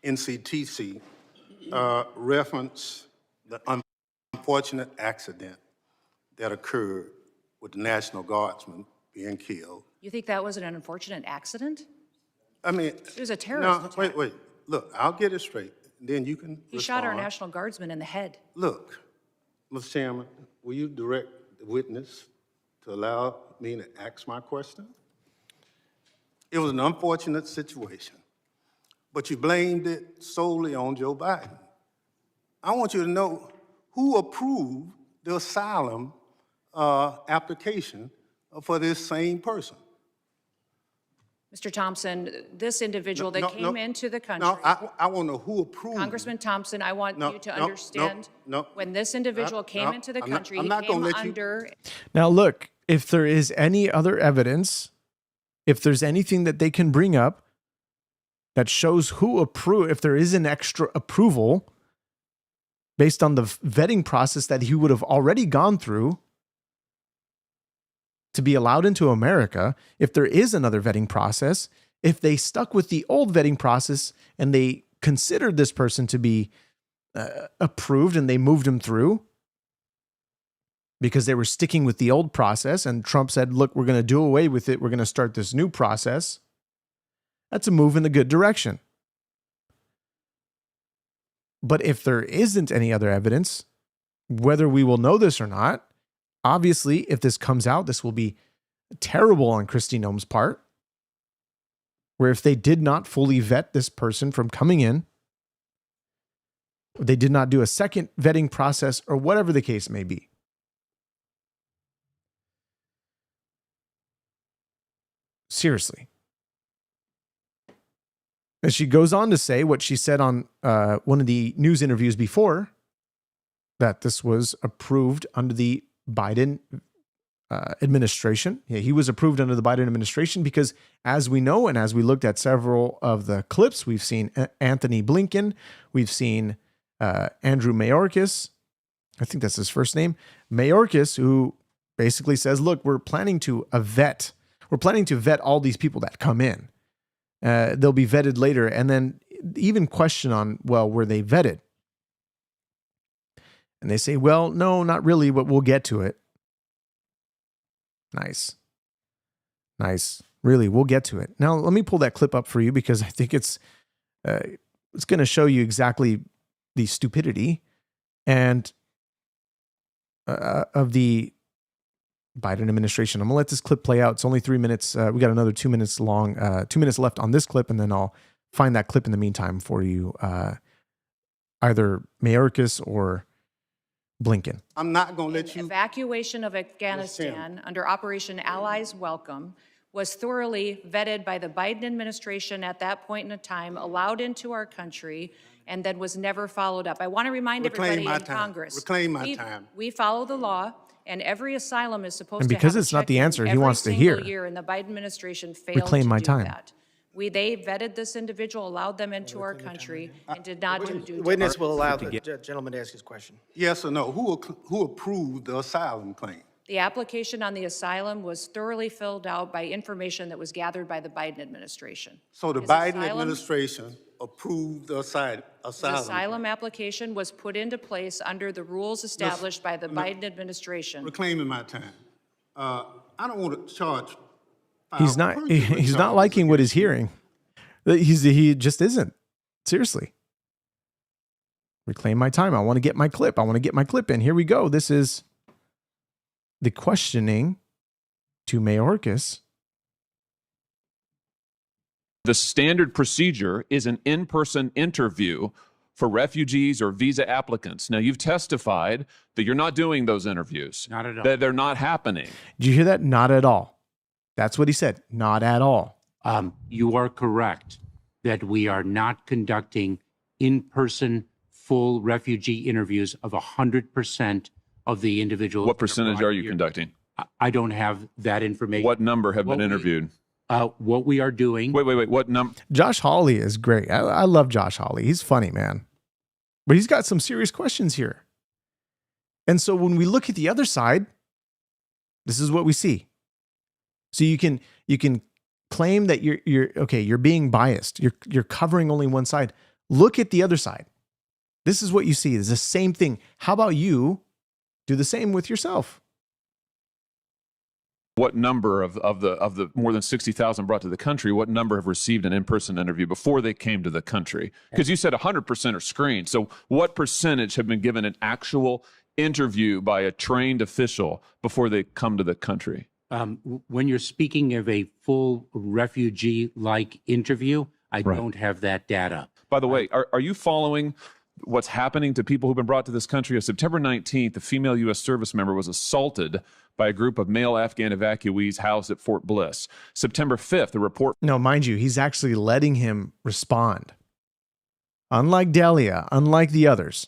NCTC reference the unfortunate accident that occurred with the National Guardsman being killed. You think that was an unfortunate accident? I mean, It was a terrorist attack. Wait. Look, I'll get it straight. Then you can He shot our National Guardsman in the head. Look, Mr. Chairman, will you direct the witness to allow me to ask my question? It was an unfortunate situation, but you blamed it solely on Joe Biden. I want you to know who approved the asylum application for this same person. Mr. Thompson, this individual that No, came no, into the country. No, I want to know who approved. Congressman Thompson, I want No, you to no, understand no. when this individual came no, into the I'm not- country, I'm he not came gonna let you- under. Now, look, if there is any other evidence, if there's anything that they can bring up that shows who approved, if there is an extra approval based on the vetting process that he would have already gone through to be allowed into America, if there is another vetting process, if they stuck with the old vetting process and they considered this person to be approved and they moved him through because they were sticking with the old process and Trump said, look, we're going to do away with it. We're going to start this new process. That's a move in the good direction. But if there isn't any other evidence, whether we will know this or not, obviously, if this comes out, this will be terrible on Kristi Noem's part, where if they did not fully vet this person from coming in, they did not do a second vetting process or whatever the case may be. Seriously. And she goes on to say what she said on one of the news interviews before, that this was approved under the Biden administration. Yeah, he was approved under the Biden administration because, as we know, and as we looked at several of the clips, we've seen Anthony Blinken, we've seen Andrew Mayorkas, I think that's his first name, Mayorkas, who basically says, look, we're planning to vet all these people that come in. They'll be vetted later. And then even question on, well, were they vetted? And they say, well, no, not really, but we'll get to it. Nice. Really, we'll get to it. Now, let me pull that clip up for you because I think it's going to show you exactly the stupidity and of the Biden administration. I'm going to let this clip play out. It's only 3 minutes. We got another 2 minutes long, 2 minutes left on this clip, and then I'll find that clip in the meantime for you, either Mayorkas or Blinken. I'm not going to let you. Evacuation of Afghanistan under Operation Allies Welcome was thoroughly vetted by the Biden administration at that point in time, allowed into our country, and then was never followed up. I want to remind everybody in Congress. Reclaim my time. We follow the law, and every asylum is supposed And to because have it's not the check-in answer he every wants to single hear. year, and the Biden administration failed Reclaim to my do time. that. They vetted this individual, allowed them into our country, and did not do due diligence. Witness will allow the gentleman to ask his question. Yes or no? Who approved the asylum claim? The application on the asylum was thoroughly filled out by information that was gathered by the Biden administration. So the His Biden asylum- administration approved the asylum. His asylum application was put into place under the rules established by the Biden administration. Reclaiming my time. I don't want to charge. He's not liking what he's hearing. He just isn't. Seriously. Reclaim my time. I want to get my clip. in. Here we go. This is the questioning to Mayorkas. The standard procedure is an in-person interview for refugees or visa applicants. Now, you've testified that you're not doing those interviews. Not at all. That they're not happening. Did you hear that? Not at all. That's what he said. Not at all. You are correct that we are not conducting in-person full refugee interviews of 100% of the individuals. What percentage are you conducting? I don't have that information. What number have been interviewed? What we are doing. Wait. What number? Josh Hawley is great. I love Josh Hawley. He's funny, man. But he's got some serious questions here. And so when we look at the other side, this is what we see. So you can claim that you're being biased. You're covering only one side. Look at the other side. This is what you see. It's the same thing. How about you do the same with yourself? What number of the more than 60,000 brought to the country, what number have received an in-person interview before they came to the country? Because you said 100% are screened. So what percentage have been given an actual interview by a trained official before they come to the country? When you're speaking of a full refugee-like interview, I don't have that data. By the way, are you following what's happening to people who've been brought to this country. On September 19th, a female U.S. service member was assaulted by a group of male Afghan evacuees housed at Fort Bliss. September 5th, a report. No, mind you, he's actually letting him respond. Unlike Delia, unlike the others.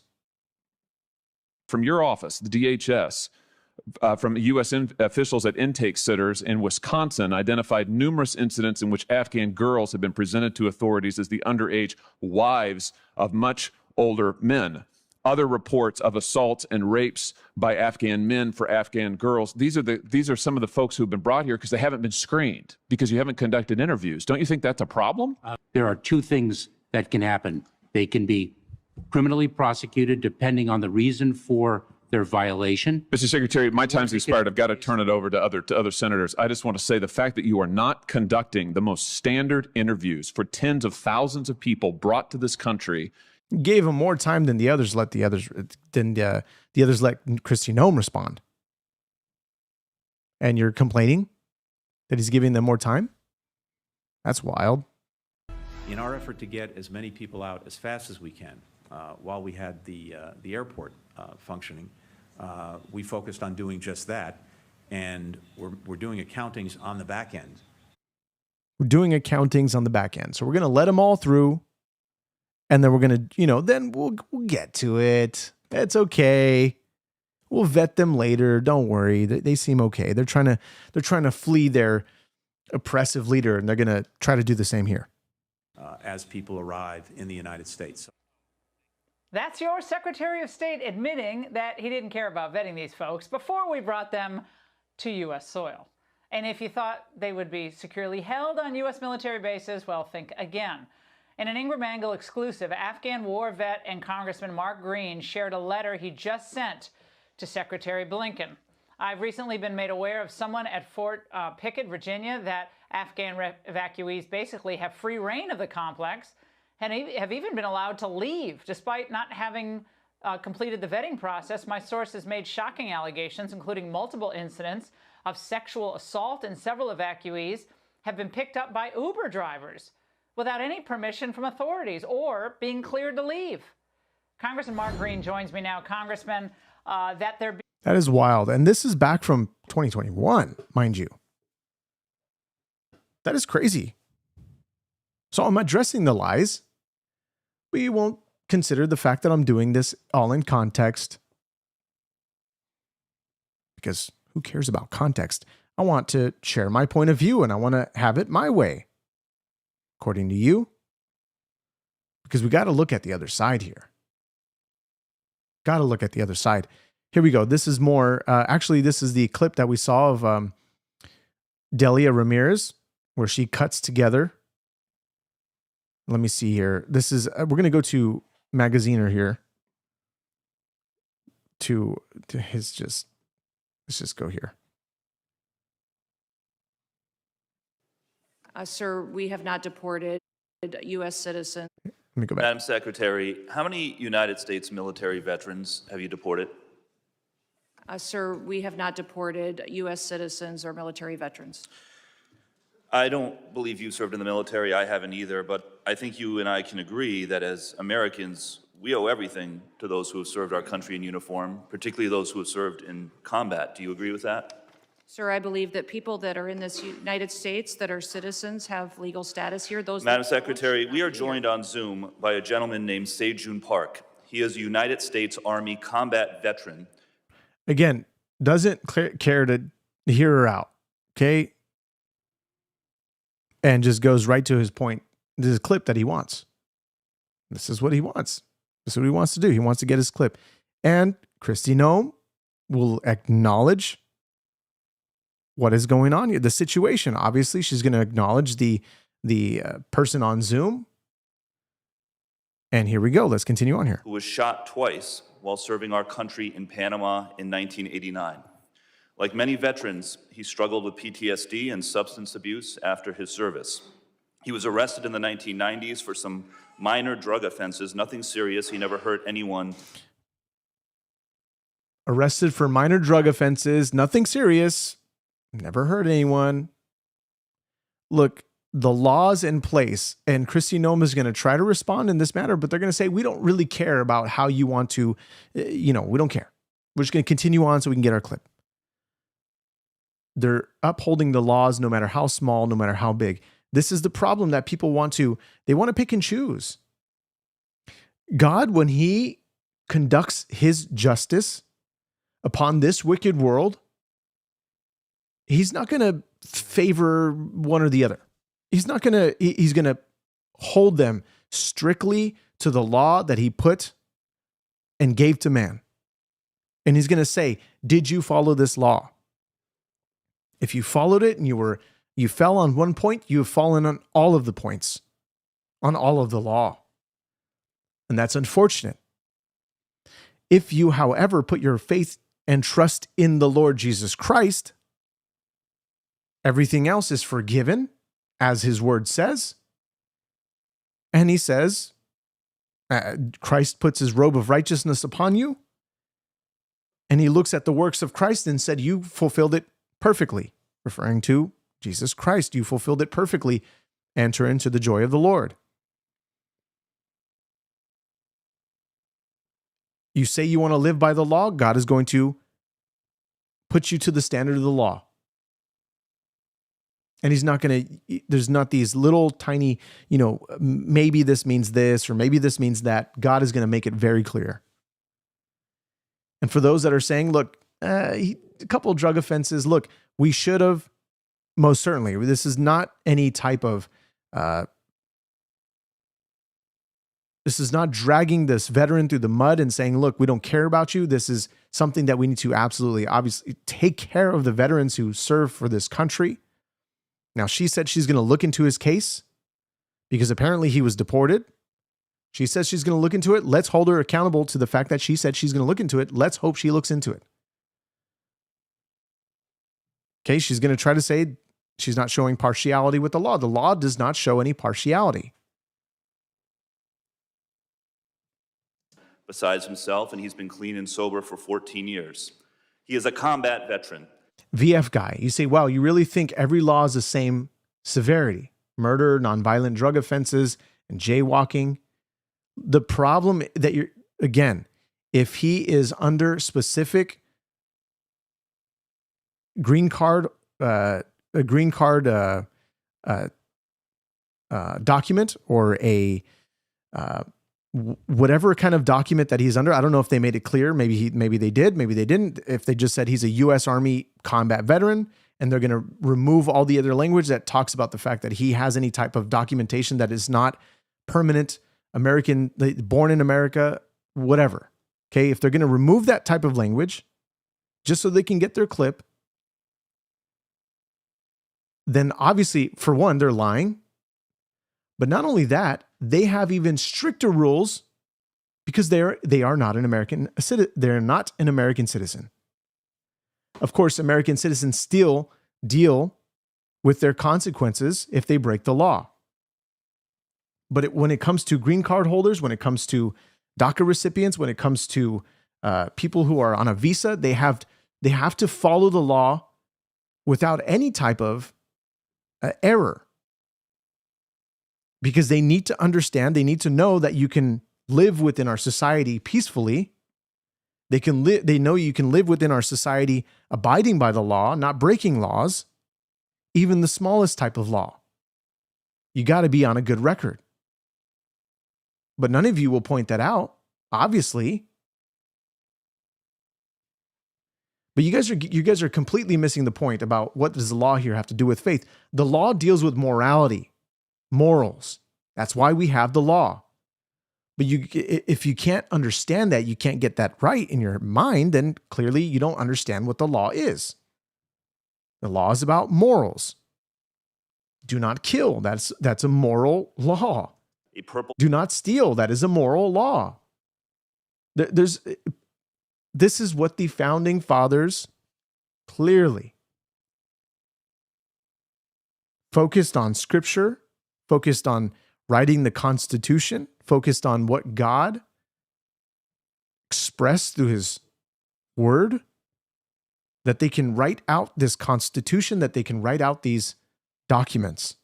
From your office, the DHS, from U.S. officials at intake centers in Wisconsin identified numerous incidents in which Afghan girls have been presented to authorities as the underage wives of much older men. Other reports of assaults and rapes by Afghan men for Afghan girls. These are some of the folks who have been brought here because they haven't been screened, because you haven't conducted interviews. Don't you think that's a problem? There are two things that can happen. They can be criminally prosecuted depending on the reason for their violation. Mr. Secretary, my time's expired. I've got to turn it over to other senators. I just want to say the fact that you are not conducting the most standard interviews for tens of thousands of people brought to this country. Gave him more time than the others let let Kristi Noem respond. And you're complaining that he's giving them more time? That's wild. In our effort to get as many people out as fast as we can, while we had the airport functioning, we focused on doing just that, and we're doing accountings on the back end. We're doing accountings on the back end. So we're going to let them all through, and then we're going to, then we'll get to it. It's okay. We'll vet them later. Don't worry. They seem okay. They're trying to flee their oppressive leader, and they're going to try to do the same here. As people arrive in the United States. That's your Secretary of State admitting that he didn't care about vetting these folks before we brought them to U.S. soil. And if you thought they would be securely held on U.S. military bases, well, think again. In an Ingram Angle exclusive, Afghan war vet and Congressman Mark Green shared a letter he just sent to Secretary Blinken. I've recently been made aware of someone at Fort Pickett, Virginia, that Afghan evacuees basically have free reign of the complex and have even been allowed to leave despite not having completed the vetting process. My source has made shocking allegations, including multiple incidents of sexual assault, and several evacuees have been picked up by Uber drivers without any permission from authorities or being cleared to leave. Congressman Mark Green joins me now. Congressman, that is wild. And this is back from 2021, mind you. That is crazy. So I'm addressing the lies. We won't consider the fact that I'm doing this all in context, because who cares about context? I want to share my point of view, and I want to have it my way, according to you, because we got to look at the other side here. Got to look at the other side. Here we go. This is more, actually, this is the clip that we saw of Delia Ramirez, where she cuts together. Let me see here. This is, we're going to go to Magaziner here. To his just, let's just go here. Sir, we have not deported U.S. citizens. Let me go back. Madam Secretary, how many United States military veterans have you deported? Sir, we have not deported U.S. citizens or military veterans. I don't believe you served in the military. I haven't either, but I think you and I can agree that as Americans, we owe everything to those who have served our country in uniform, particularly those who have served in combat. Do you agree with that? Sir, I believe that people that are in this United States that are citizens have legal status here. Madam Secretary, we are joined on Zoom by a gentleman named Sejun Park. He is a United States Army combat veteran. Again, doesn't care to hear her out, okay? And just goes right to his point. This is a clip that he wants. This is what he wants. This is what he wants to do. He wants to get his clip. And Kristi Noem will acknowledge what is going on here, the situation. Obviously, she's going to acknowledge the person on Zoom. And here we go. Let's continue on here. Who was shot twice while serving our country in Panama in 1989. Like many veterans, he struggled with PTSD and substance abuse after his service. He was arrested in the 1990s for some minor drug offenses, nothing serious. He never hurt anyone. Arrested for minor drug offenses, nothing serious. Never hurt anyone. Look, the laws in place, and Kristi Noem is going to try to respond in this matter, but they're going to say, we don't really care about how you want to, we don't care. We're just going to continue on so we can get our clip. They're upholding the laws no matter how small, no matter how big. This is the problem that people want to pick and choose. God, when he conducts his justice upon this wicked world, he's not going to favor one or the other. He's going to hold them strictly to the law that he put and gave to man. And he's going to say, did you follow this law? If you followed it and you fell on one point, you have fallen on all of the points, on all of the law. And that's unfortunate. If you, however, put your faith and trust in the Lord Jesus Christ, everything else is forgiven, as his word says. And he says, Christ puts his robe of righteousness upon you. And he looks at the works of Christ and said, you fulfilled it perfectly, referring to Jesus Christ. You fulfilled it perfectly. Enter into the joy of the Lord. You say you want to live by the law, God is going to put you to the standard of the law. And he's not going to, there's not these little tiny, maybe this means this or maybe this means that. God is going to make it very clear. And for those that are saying, look, a couple of drug offenses, look, we should have, most certainly, this is not any type of, this is not dragging this veteran through the mud and saying, look, we don't care about you. This is something that we need to absolutely, obviously, take care of the veterans who serve for this country. Now, she said she's going to look into his case because apparently he was deported. She says she's going to look into it. Let's hold her accountable to the fact that she said she's going to look into it. Let's hope she looks into it. Okay, she's going to try to say she's not showing partiality with the law. The law does not show any partiality. Besides himself, and he's been clean and sober for 14 years. He is a combat veteran. VF guy, you say, wow, you really think every law is the same severity? Murder, nonviolent drug offenses, and jaywalking. The problem that if he is under specific green card document or a whatever kind of document that he's under. I don't know if they made it clear. Maybe they did, maybe they didn't. If they just said he's a U.S. Army combat veteran and they're going to remove all the other language that talks about the fact that he has any type of documentation that is not permanent, American, born in America, whatever. Okay, if they're going to remove that type of language just so they can get their clip, then obviously, for one, they're lying. But not only that, they have even stricter rules because they are not an American citizen. They're not an American citizen. Of course, American citizens still deal with their consequences if they break the law. But when it comes to green card holders, when it comes to DACA recipients, when it comes to people who are on a visa, they have to follow the law without any type of error. Because they need to understand, they need to know that you can live within our society peacefully. They know you can live within our society abiding by the law, not breaking laws, even the smallest type of law. You got to be on a good record. But none of you will point that out, obviously. But you guys are completely missing the point about what does the law here have to do with faith. The law deals with morality. Morals. That's why we have the law. But if you can't understand that, you can't get that right in your mind, then clearly you don't understand what the law is. The law is about morals. Do not kill. That's a moral law. Do not steal. That is a moral law. This is what the founding fathers clearly focused on scripture, focused on writing the Constitution, focused on what God expressed through his word, that they can write out this Constitution, that they can write out these documents.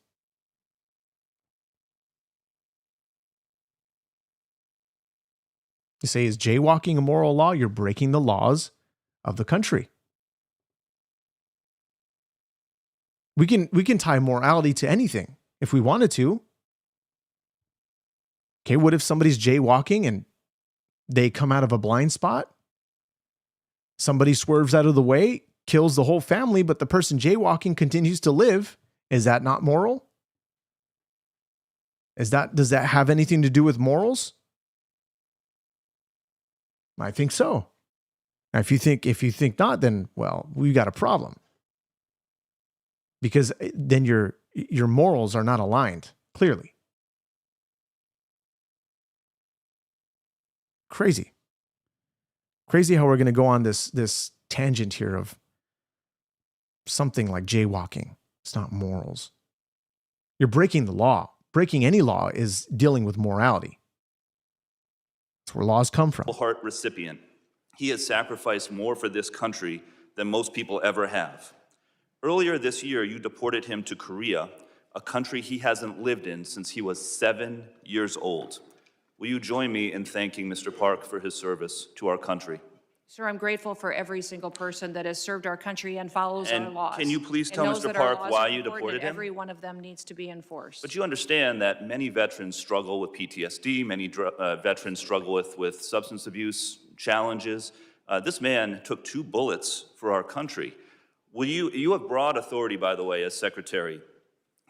You say, is jaywalking a moral law? You're breaking the laws of the country. We can tie morality to anything if we wanted to. Okay, what if somebody's jaywalking and they come out of a blind spot? Somebody swerves out of the way, kills the whole family, but the person jaywalking continues to live. Is that not moral? Does that have anything to do with morals? I think so. Now, if you think not, then, well, we've got a problem. Because then your morals are not aligned, clearly. Crazy how we're going to go on this tangent here of something like jaywalking. It's not morals. You're breaking the law. Breaking any law is dealing with morality. That's where laws come from. Heart recipient. He has sacrificed more for this country than most people ever have. Earlier this year, you deported him to Korea, a country he hasn't lived in since he was 7 years old. Will you join me in thanking Mr. Park for his service to our country? Sir, I'm grateful for every single person that has served our country and follows our laws. Can you please and tell knows Mr. that our Park laws why are you important deported and him? every one of them needs to be enforced. But you understand that many veterans struggle with PTSD, many veterans struggle with substance abuse challenges. This man took 2 bullets for our country. You have broad authority, by the way, as Secretary,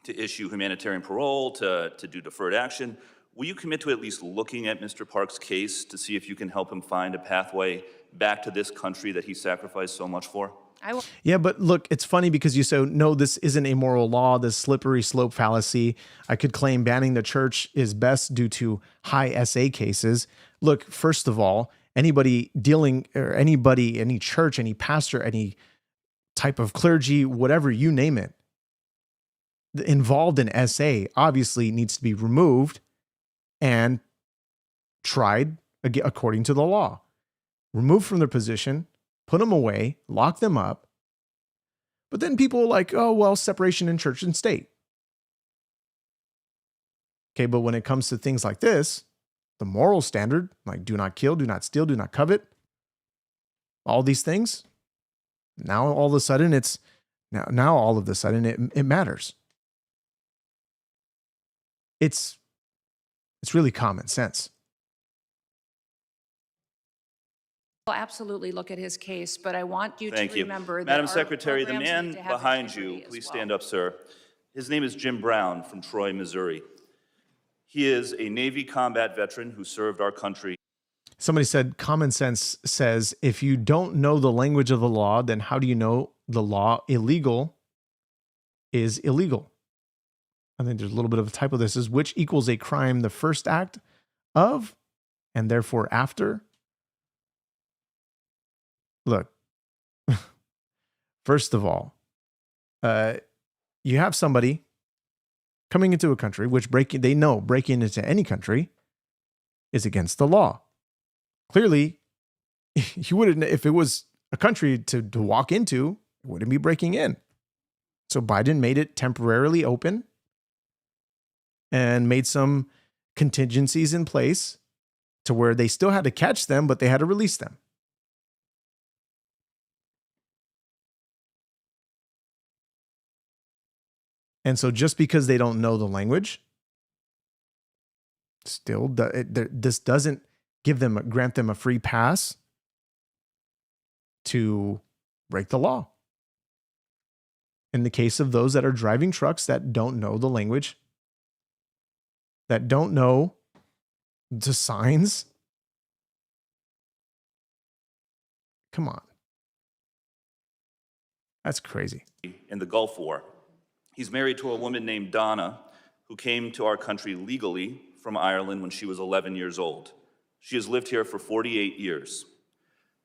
to issue humanitarian parole, to do deferred action. Will you commit to at least looking at Mr. Park's case to see if you can help him find a pathway back to this country that he sacrificed so much for? Yeah, but look, it's funny because you say, no, this isn't a moral law, this slippery slope fallacy. I could claim banning the church is best due to high SA cases. Look, first of all, any church, any pastor, any type of clergy, whatever, you name it, involved in SA obviously needs to be removed and tried according to the law. Removed from their position, put them away, lock them up. But then people are like, oh, well, separation in church and state. Okay, but when it comes to things like this, the moral standard, like do not kill, do not steal, do not covet, all these things, now all of a sudden it matters. It's really common sense. We'll absolutely look at his case, but I want you Thank to you. remember that Madam our Secretary, the programs man need to have behind integrity you, as please well. stand up, sir. His name is Jim Brown from Troy, Missouri. He is a Navy combat veteran who served our country. Somebody said, common sense says, if you don't know the language of the law, then how do you know the law illegal is illegal? I think there's a little bit of a typo. This is which equals a crime, the first act of, and therefore after. Look, first of all, you have somebody coming into a country, which breaking into any country is against the law. Clearly, you wouldn't, if it was a country to walk into, it wouldn't be breaking in. So Biden made it temporarily open and made some contingencies in place to where they still had to catch them, but they had to release them. And so just because they don't know the language, still, this doesn't grant them a free pass to break the law. In the case of those that are driving trucks that don't know the language, that don't know the signs, come on. That's crazy. In the Gulf War. He's married to a woman named Donna, who came to our country legally from Ireland when she was 11 years old. She has lived here for 48 years.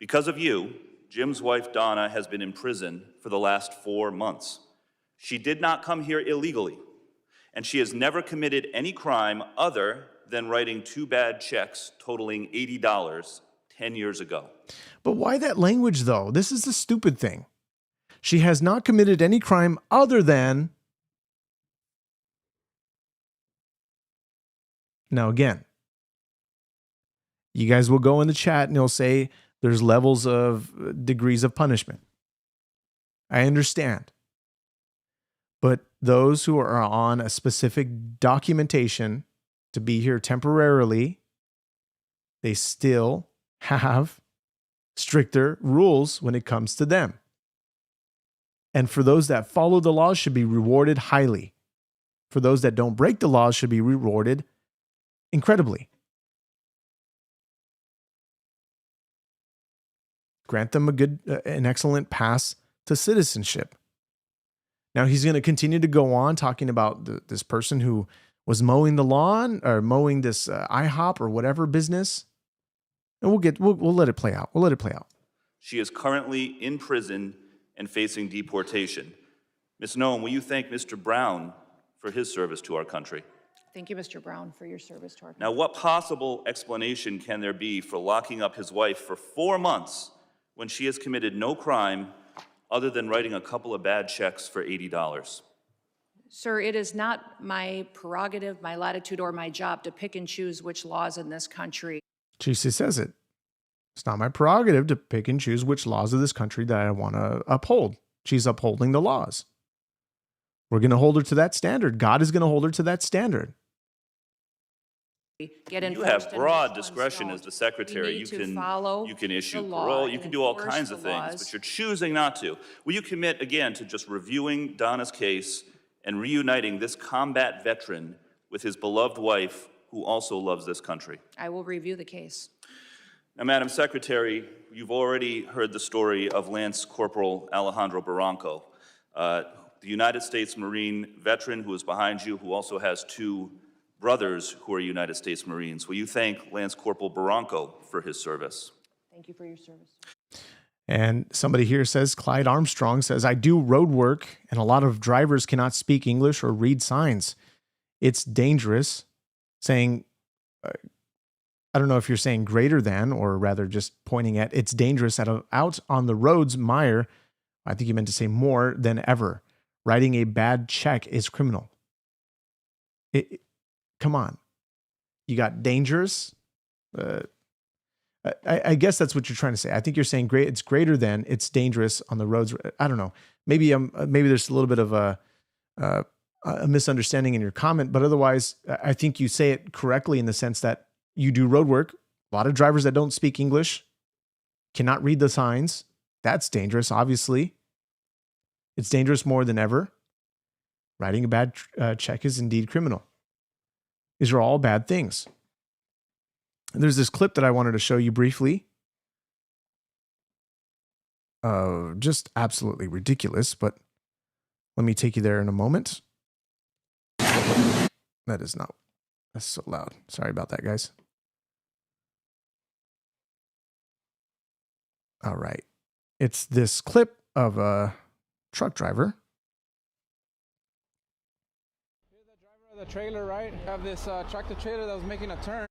Because of you, Jim's wife Donna has been in prison for the last 4 months. She did not come here illegally, and she has never committed any crime other than writing 2 bad checks totaling $80 10 years ago. But why that language, though? This is the stupid thing. She has not committed any crime other than... Now, again, You guys will go in the chat and you'll say there's levels of degrees of punishment. I understand. But those who are on a specific documentation to be here temporarily, they still have stricter rules when it comes to them. And for those that follow the laws should be rewarded highly. For those that don't break the laws should be rewarded incredibly. Grant them an excellent pass to citizenship. Now he's going to continue to go on talking about this person who was mowing the lawn or mowing this IHOP or whatever business. And we'll let it play out. We'll let it play out. She is currently in prison and facing deportation. Ms. Noem, will you thank Mr. Brown for his service to our country? Thank you, Mr. Brown, for your service to our country. Now, what possible explanation can there be for locking up his wife for 4 months when she has committed no crime other than writing a couple of bad checks for $80? Sir, it is not my prerogative, my latitude, or my job to pick and choose which laws in this country. She says it. It's not my prerogative to pick and choose which laws of this country that I want to uphold. She's upholding the laws. We're going to hold her to that standard. God is going to hold her to that standard. You have broad discretion as the secretary. You can issue parole. You can do all kinds of things, but you're choosing not to. Will you commit again to just reviewing Donna's case and reuniting this combat veteran with his beloved wife, who also loves this country? I will review the case. Now, Madam Secretary, you've already heard the story of Lance Corporal Alejandro Barranco, the United States Marine veteran who is behind you, who also has 2 brothers who are United States Marines. Will you thank Lance Corporal Barranco for his service? Thank you for your service. And somebody here says, Clyde Armstrong says, I do road work and a lot of drivers cannot speak English or read signs. It's dangerous. Saying, I don't know if you're saying greater than, or rather just pointing at it's dangerous out on the roads, Meyer. I think you meant to say more than ever. Writing a bad check is criminal. Come on. You got dangerous. I guess that's what you're trying to say. I think you're saying great. It's greater than. It's dangerous on the roads. I don't know. Maybe there's a little bit of a misunderstanding in your comment, but otherwise, I think you say it correctly in the sense that you do road work. A lot of drivers that don't speak English cannot read the signs. That's dangerous, obviously. It's dangerous more than ever. Writing a bad check is indeed criminal. These are all bad things. And there's this clip that I wanted to show you briefly. Just absolutely ridiculous, but let me take you there in a moment. That's so loud. Sorry about that, guys. All right. It's this clip of a truck driver. Here's the driver of the trailer, right? Have this tractor trailer that was making a turn.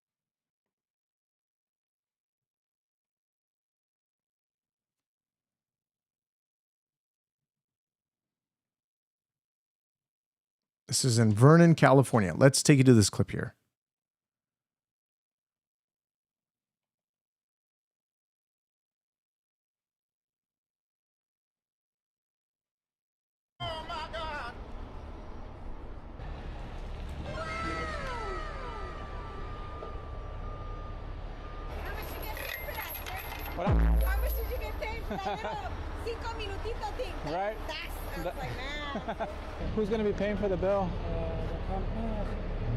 This is in Vernon, California. Let's take you to this clip here. How much did you get paid for that little 5 minutito thing? Right? I was like, man. Who's going to be paying for the bill? The company.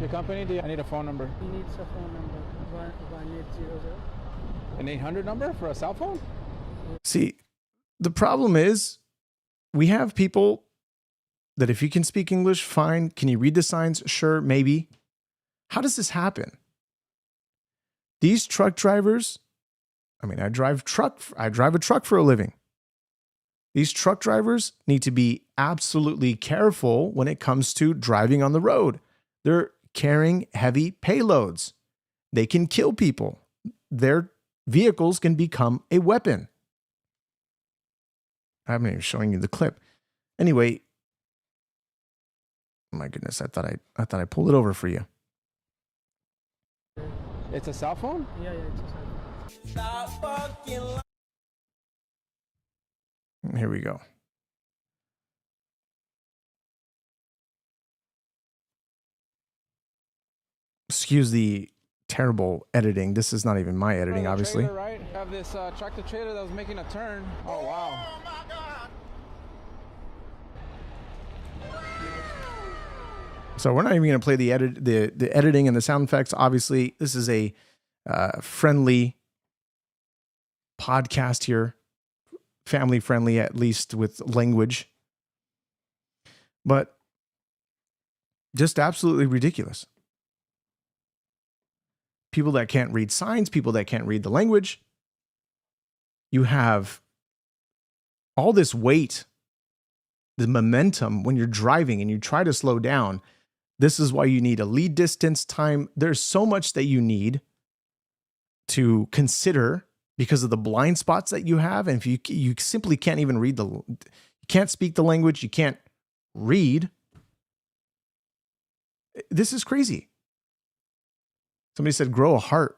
Your company? I need a phone number. He needs a phone number. 1800. An 800 number for a cell phone? See, the problem is we have people that if you can speak English, fine. Can you read the signs? Sure, maybe. How does this happen? These truck drivers, I drive a truck for a living. These truck drivers need to be absolutely careful when it comes to driving on the road. They're carrying heavy payloads. They can kill people. Their vehicles can become a weapon. I haven't even showing you the clip. Anyway, my goodness, I thought I pulled it over for you. It's a cell phone? Yeah, it's a cell phone. Here we go. Excuse the terrible editing. This is not even my editing, obviously. Trailer, right? Have this tractor trailer that was making a turn. Oh, wow. So we're not even going to play the editing and the sound effects. Obviously, this is a friendly podcast here, family friendly, at least with language, but just absolutely ridiculous. People that can't read signs, people that can't read the language. You have all this weight, the momentum when you're driving and you try to slow down. This is why you need a lead distance time. There's so much that you need to consider because of the blind spots that you have. And if you simply can't even read you can't speak the language, you can't read. This is crazy. Somebody said, grow a heart.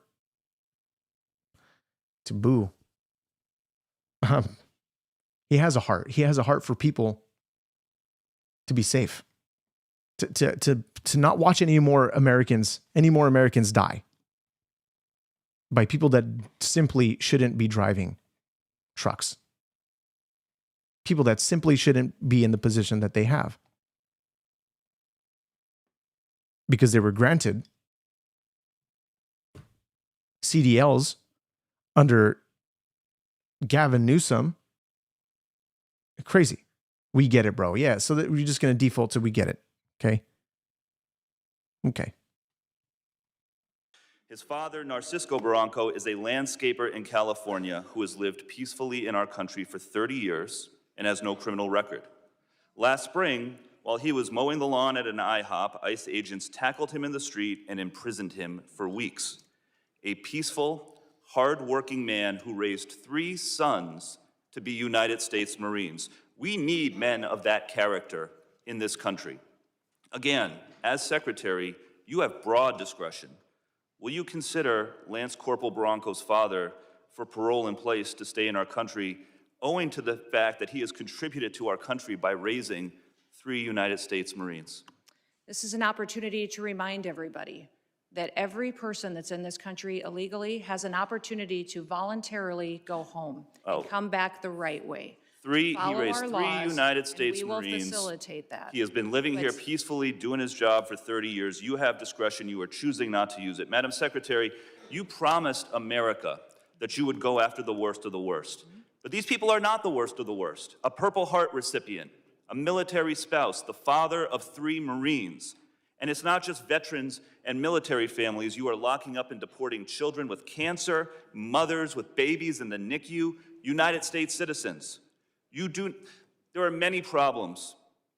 To boo. He has a heart. He has a heart for people to be safe. To not watch any more Americans die by people that simply shouldn't be driving trucks. People that simply shouldn't be in the position that they have. Because they were granted CDLs under Gavin Newsom. Crazy. We get it, bro. Yeah, so that we're just going to default to we get it. Okay? Okay. His father, Narcisco Barranco, is a landscaper in California who has lived peacefully in our country for 30 years and has no criminal record. Last spring, while he was mowing the lawn at an IHOP, ICE agents tackled him in the street and imprisoned him for weeks. A peaceful, hard-working man who raised 3 sons to be United States Marines. We need men of that character in this country. Again, as Secretary, you have broad discretion. Will you consider Lance Corporal Barranco's father for parole in place to stay in our country, owing to the fact that he has contributed to our country by raising 3 United States Marines? This is an opportunity to remind everybody that every person that's in this country illegally has an opportunity to voluntarily go home and come back the right way. He raised 3 United States we will Marines. Facilitate that. He has been living here peacefully, doing his job for 30 years. You have discretion. You are choosing not to use it. Madam Secretary, you promised America that you would go after the worst of the worst. But these people are not the worst of the worst. A Purple Heart recipient, a military spouse, the father of 3 Marines. And it's not just veterans and military families. You are locking up and deporting children with cancer, mothers with babies in the NICU, United States citizens. There are many problems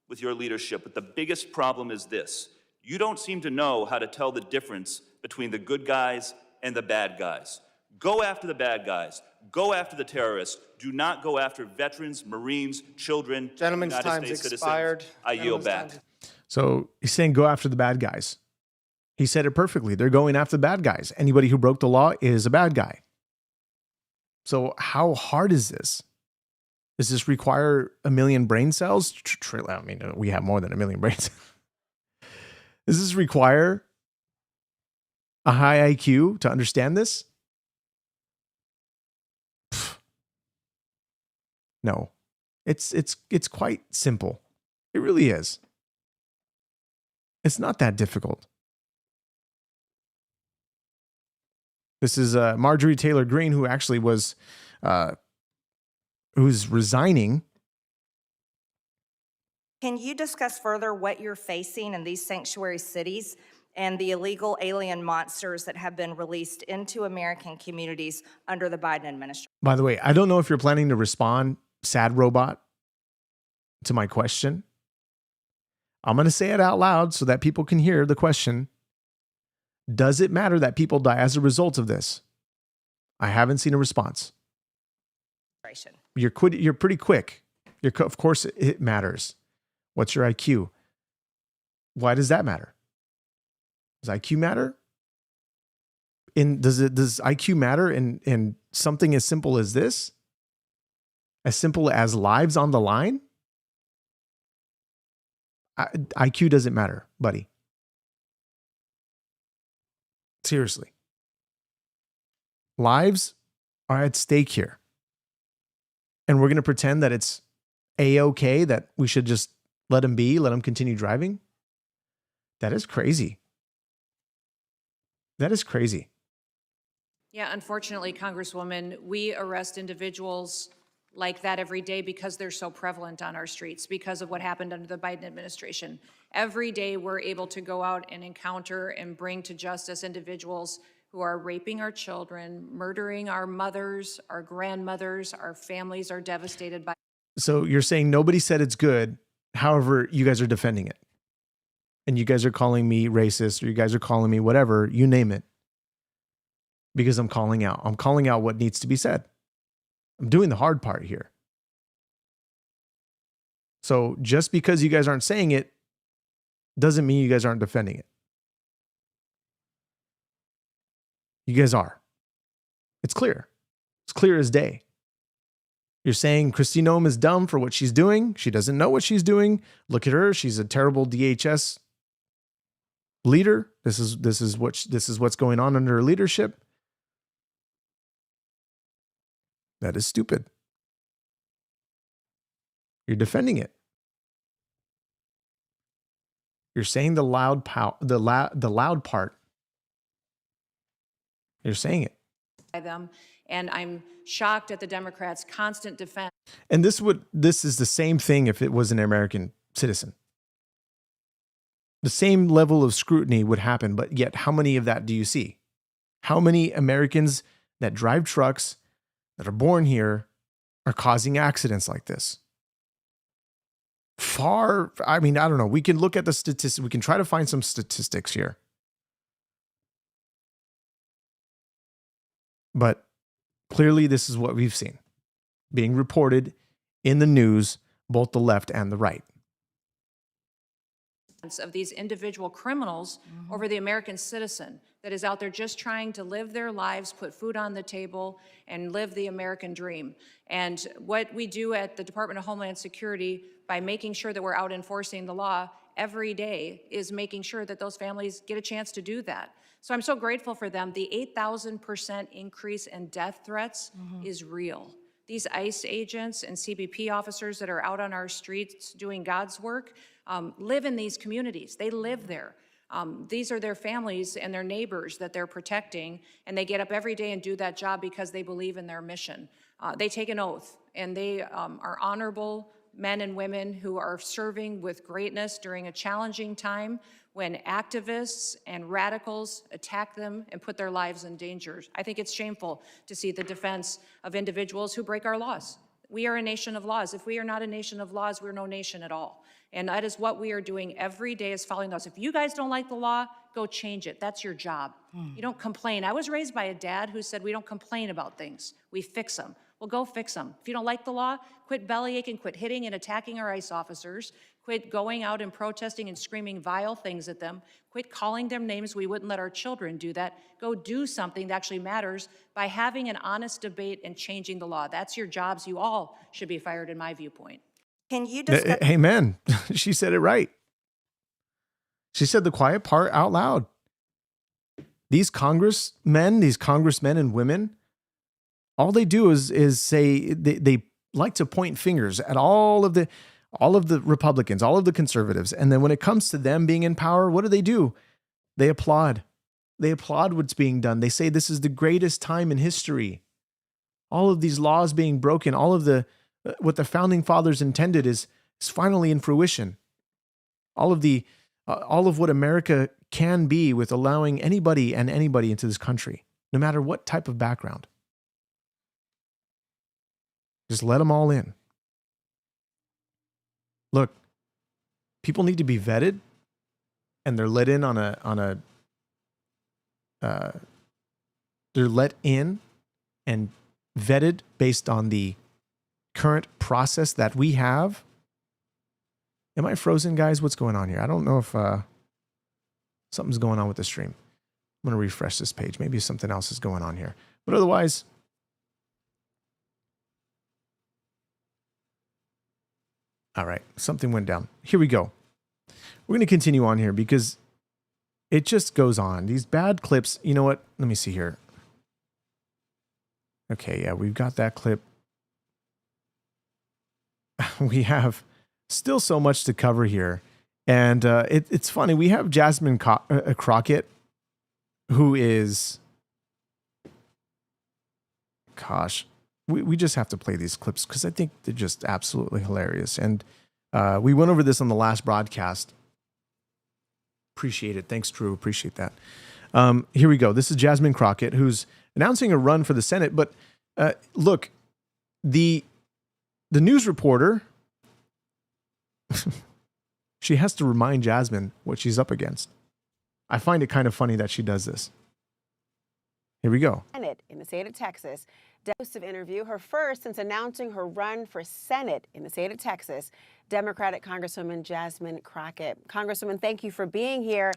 with your leadership, but the biggest problem is this. You don't seem to know how to tell the difference between the good guys and the bad guys. Go after the bad guys. Go after the terrorists. Do not go after veterans, Marines, children, Gentleman's United time's States expired. citizens. I yield back. So he's saying go after the bad guys. He said it perfectly. They're going after the bad guys. Anybody who broke the law is a bad guy. So how hard is this? Does this require 1 million brain cells? I mean, we have more than 1 million brains. Does this require a high IQ to understand this? No. It's quite simple. It really is. It's not that difficult. This is Marjorie Taylor Greene, who actually was who's resigning. Can you discuss further what you're facing in these sanctuary cities and the illegal alien monsters that have been released into American communities under the Biden administration? By the way, I don't know if you're planning to respond, sad robot, to my question. I'm going to say it out loud so that people can hear the question. Does it matter that people die as a result of this? I haven't seen a response. You're pretty quick. Of course it matters. What's your IQ? Why does that matter? Does IQ matter? does IQ matter in something as simple as this? As simple as lives on the line? IQ doesn't matter, buddy. Seriously. Lives are at stake here. And we're going to pretend that it's A-okay, that we should just let him be, let him continue driving? That is crazy. That is crazy. Yeah, unfortunately, Congresswoman, we arrest individuals like that every day because they're so prevalent on our streets, because of what happened under the Biden administration. Every day we're able to go out and encounter and bring to justice individuals who are raping our children, murdering our mothers, our grandmothers, our families are devastated by. So you're saying nobody said it's good. However, you guys are defending it. And you guys are calling me racist, or you guys are calling me whatever, you name it. Because I'm calling out. I'm calling out what needs to be said. I'm doing the hard part here. So just because you guys aren't saying it doesn't mean you guys aren't defending it. You guys are. It's clear. It's clear as day. You're saying Kristi Noem is dumb for what she's doing. She doesn't know what she's doing. Look at her. She's a terrible DHS leader. This is what's going on under her leadership. That is stupid. You're defending it. You're saying the loud part. You're saying it. By them, and I'm shocked at the Democrats' constant defense. And this is the same thing if it was an American citizen. The same level of scrutiny would happen, but yet how many of that do you see? How many Americans that drive trucks that are born here are causing accidents like this? I don't know. We can look at the statistics. We can try to find some statistics here. But clearly, this is what we've seen being reported in the news, both the left and the right. Of these individual criminals over the American citizen that is out there just trying to live their lives, put food on the table, and live the American dream. And what we do at the Department of Homeland Security by making sure that we're out enforcing the law every day is making sure that those families get a chance to do that. So I'm so grateful for them. The 8,000% increase in death threats is real. These ICE agents and CBP officers that are out on our streets doing God's work live in these communities. They live there. These are their families and their neighbors that they're protecting, and they get up every day and do that job because they believe in their mission. They take an oath, and they are honorable men and women who are serving with greatness during a challenging time when activists and radicals attack them and put their lives in danger. I think it's shameful to see the defense of individuals who break our laws. We are a nation of laws. If we are not a nation of laws, we're no nation at all. And that is what we are doing every day, is following those. If you guys don't like the law, go change it. That's your job. You don't complain. I was raised by a dad who said we don't complain about things. We fix them. Well, go fix them. If you don't like the law, quit bellyaching, quit hitting and attacking our ICE officers, quit going out and protesting and screaming vile things at them, quit calling them names. We wouldn't let our children do that. Go do something that actually matters by having an honest debate and changing the law. That's your jobs. You all should be fired, in my viewpoint. Can you discuss? Amen. She said it right. She said the quiet part out loud. These congressmen and women, all they do is say they like to point fingers at all of the Republicans, all of the conservatives. And then when it comes to them being in power, what do? They applaud. They applaud what's being done. They say this is the greatest time in history. All of these laws being broken, all of what the founding fathers intended is finally in fruition. All of what America can be with allowing anybody into this country, no matter what type of background. Just let them all in. Look, people need to be vetted, and they're let in they're let in and vetted based on the current process that we have. Am I frozen, guys? What's going on here? I don't know if something's going on with the stream. I'm going to refresh this page. Maybe something else is going on here. But otherwise, all right, something went down. Here we go. We're going to continue on here because it just goes on. These bad clips, you know what? Let me see here. Okay, yeah, we've got that clip. We have still so much to cover here. And it's funny. We have Jasmine Crockett, who is, gosh, we just have to play these clips because I think they're just absolutely hilarious. And we went over this on the last broadcast. Appreciate it. Thanks, Drew. Appreciate that. Here we go. This is Jasmine Crockett, who's announcing a run for the Senate. But look, the news reporter, she has to remind Jasmine what she's up against. I find it kind of funny that she does this. Here we go. Senate in the state of Texas. Of interview, her first since announcing her run for Senate in the state of Texas. Democratic Congresswoman Jasmine Crockett. Congresswoman, thank you for being here.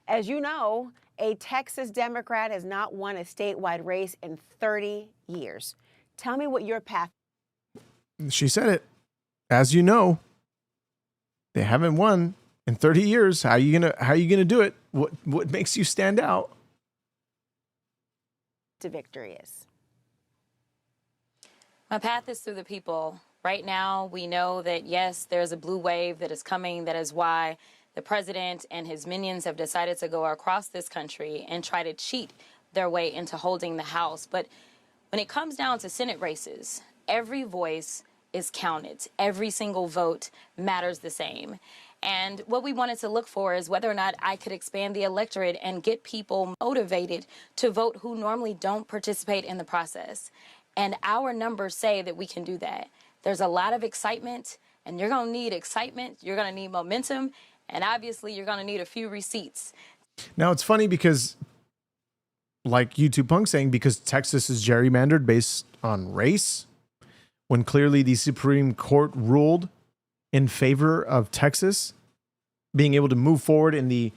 As you know, a Texas Democrat has not won a statewide race in 30 years. Tell me what your path. She said it. As you know, they haven't won in 30 years. How are you gonna do it? What makes you stand out? To victory is. My path is through the people. Right now, we know that, yes, there's a blue wave that is coming. That is why the president and his minions have decided to go across this country and try to cheat their way into holding the House. But when it comes down to Senate races, every voice is counted. Every single vote matters the same. And what we wanted to look for is whether or not I could expand the electorate and get people motivated to vote who normally don't participate in the process. And our numbers say that we can do that. There's a lot of excitement, and you're going to need excitement. You're going to need momentum, and obviously you're going to need a few receipts. Now, it's funny because, like YouTube Punk saying, because Texas is gerrymandered based on race, when clearly the Supreme Court ruled in favor of Texas being able to move forward in the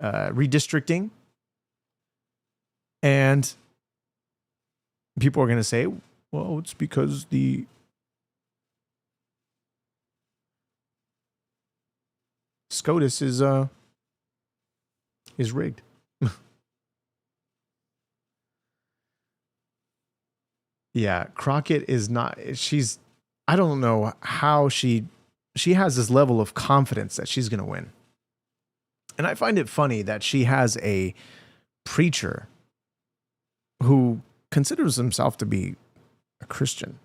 redistricting. And people are going to say, well, it's because the SCOTUS is rigged. Yeah, Crockett is not, I don't know how she has this level of confidence that she's going to win. And I find it funny that she has a preacher who considers himself to be a Christian,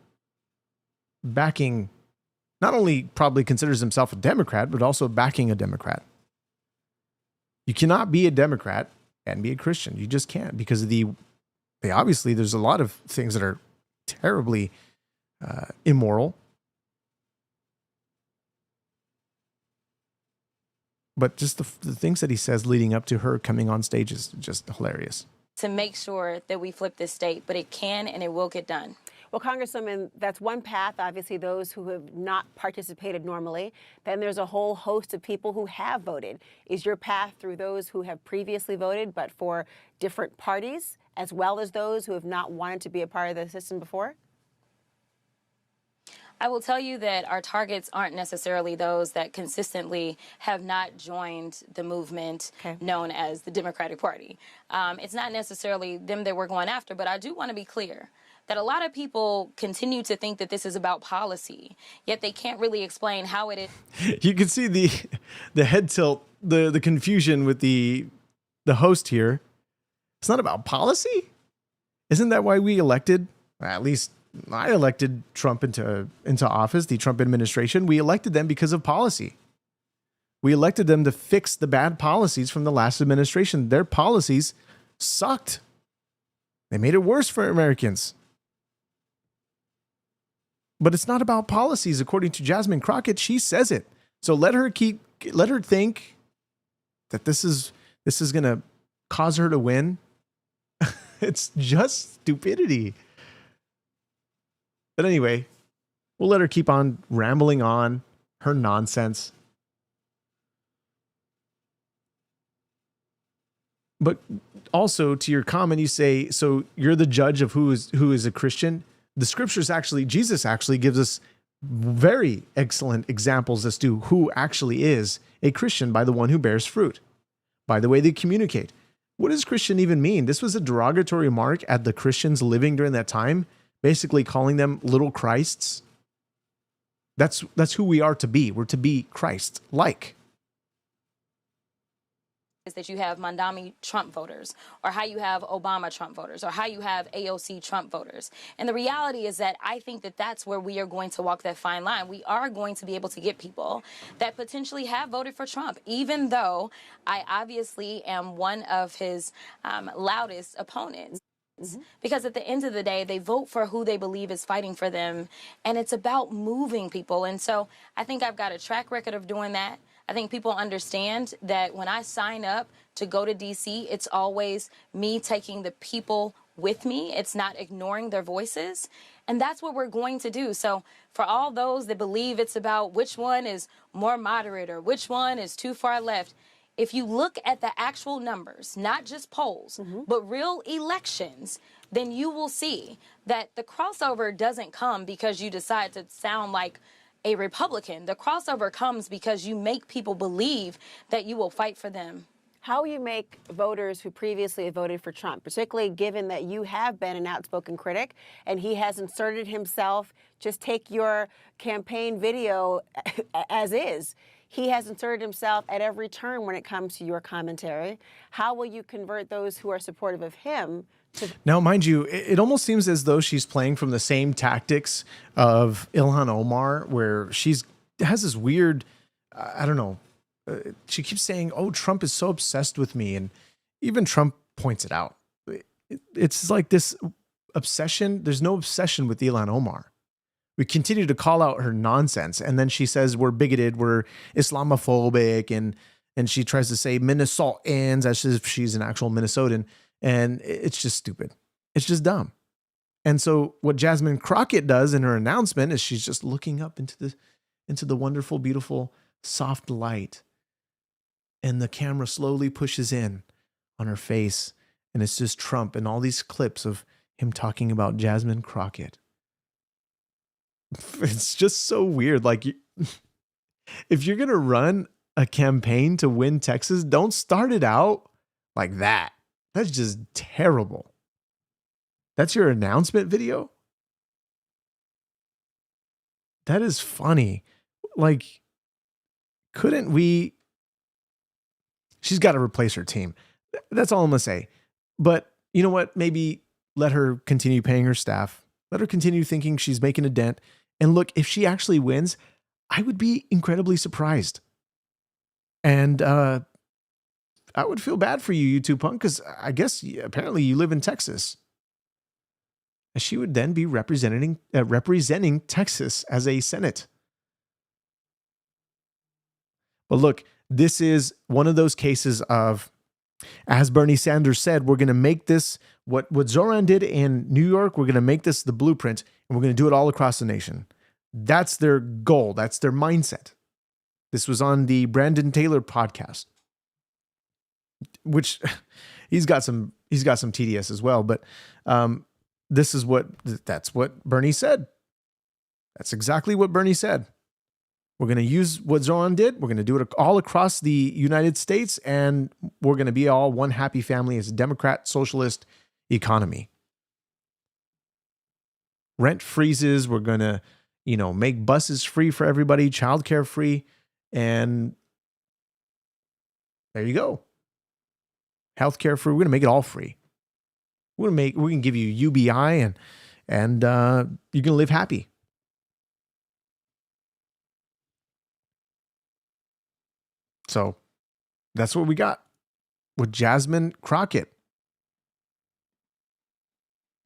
backing, not only probably considers himself a Democrat, but also backing a Democrat. You cannot be a Democrat and be a Christian. You just can't, because of obviously there's a lot of things that are terribly immoral. But just the things that he says leading up to her coming on stage is just hilarious. To make sure that we flip this state, but it can and it will get done. Well, Congresswoman, that's one path, obviously, those who have not participated normally. Then there's a whole host of people who have voted. Is your path through those who have previously voted, but for different parties, as well as those who have not wanted to be a part of the system before? I will tell you that our targets aren't necessarily those that consistently have not joined the movement known as the Democratic Party. It's not necessarily them that we're going after, but I do want to be clear that a lot of people continue to think that this is about policy, yet they can't really explain how it is. You can see the head tilt, the confusion with the host here. It's not about policy? Isn't that why we elected, at least I elected Trump into office, the Trump administration? We elected them because of policy. We elected them to fix the bad policies from the last administration. Their policies sucked. They made it worse for Americans. But it's not about policies, according to Jasmine Crockett. She says it. So let her think that this is going to cause her to win. It's just stupidity. But anyway, we'll let her keep on rambling on her nonsense. But also to your comment, you say, so you're the judge of who is a Christian. The scriptures actually, Jesus actually gives us very excellent examples as to who actually is a Christian by the one who bears fruit, by the way they communicate. What does Christian even mean? This was a derogatory mark at the Christians living during that time, basically calling them little Christs. That's who we are to be. We're to be Christ-like. Is that you have Mandami Trump voters, or how you have Obama Trump voters, or how you have AOC Trump voters. And the reality is that I think that that's where we are going to walk that fine line. We are going to be able to get people that potentially have voted for Trump, even though I obviously am one of his loudest opponents. Because at the end of the day, they vote for who they believe is fighting for them, and it's about moving people. And so I think I've got a track record of doing that. I think people understand that when I sign up to go to D.C., it's always me taking the people with me. It's not ignoring their voices. And that's what we're going to do. So for all those that believe it's about which one is more moderate or which one is too far left, if you look at the actual numbers, not just polls, but real elections, then you will see that the crossover doesn't come because you decide to sound like a Republican. The crossover comes because you make people believe that you will fight for them. How will you make voters who previously voted for Trump, particularly given that you have been an outspoken critic and he has inserted himself, just take your campaign video as is. He has inserted himself at every turn when it comes to your commentary. How will you convert those who are supportive of him to... Now, mind you, it almost seems as though she's playing from the same tactics of Ilhan Omar, where has this weird, I don't know, she keeps saying, oh, Trump is so obsessed with me. And even Trump points it out. It's like this obsession. There's no obsession with Ilhan Omar. We continue to call out her nonsense. And then she says we're bigoted, we're Islamophobic, and she tries to say Minnesotans as if she's an actual Minnesotan. And it's just stupid. It's just dumb. And so what Jasmine Crockett does in her announcement is she's just looking up into the wonderful, beautiful, soft light. And the camera slowly pushes in on her face. And it's just Trump and all these clips of him talking about Jasmine Crockett. It's just so weird. Like, if you're going to run a campaign to win Texas, don't start it out like that. That's just terrible. That's your announcement video? That is funny. Like, couldn't we... She's got to replace her team. That's all I'm going to say. But you know what? Maybe let her continue paying her staff. Let her continue thinking she's making a dent. And look, if she actually wins, I would be incredibly surprised. And I would feel bad for you, YouTube punk, because I guess apparently you live in Texas. She would then be representing Texas as a Senate. But look, this is one of those cases of, as Bernie Sanders said, we're going to make this, what Zoran did in New York, we're going to make this the blueprint, and we're going to do it all across the nation. That's their goal. That's their mindset. This was on the Brandon Taylor podcast, which he's got some TDS as well. But that's what Bernie said. That's exactly what Bernie said. We're going to use what Zoran did. We're going to do it all across the United States, and we're going to be all one happy family as a Democrat socialist economy. Rent freezes. We're going to, make buses free for everybody, childcare free, and there you go. Healthcare free. We're going to make it all free. We're going to give you UBI, and you're going to live happy. So that's what we got with Jasmine Crockett.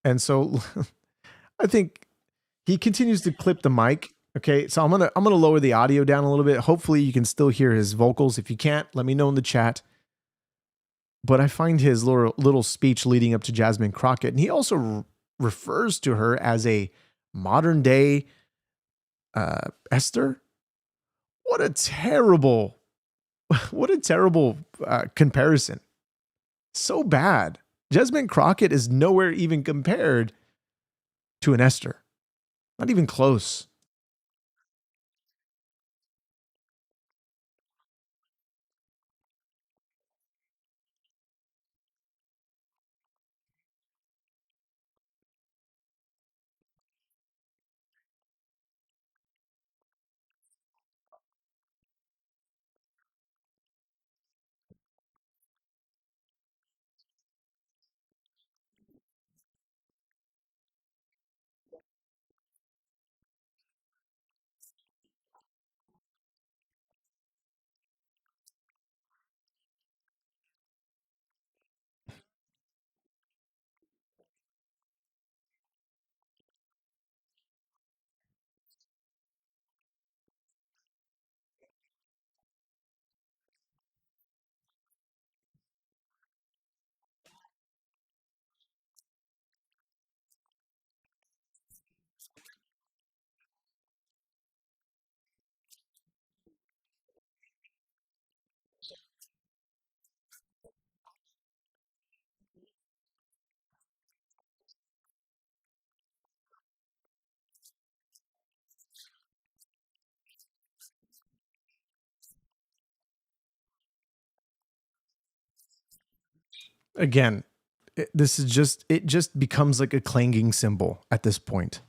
And so I think he continues to clip the mic. Okay, so I'm gonna lower the audio down a little bit. Hopefully you can still hear his vocals. If you can't, let me know in the chat. But I find his little speech leading up to Jasmine Crockett, and he also refers to her as a modern day Esther. What a terrible comparison. So bad. Jasmine Crockett is nowhere even compared to an Esther. Not even close. Again, it just becomes like a clanging cymbal at this point.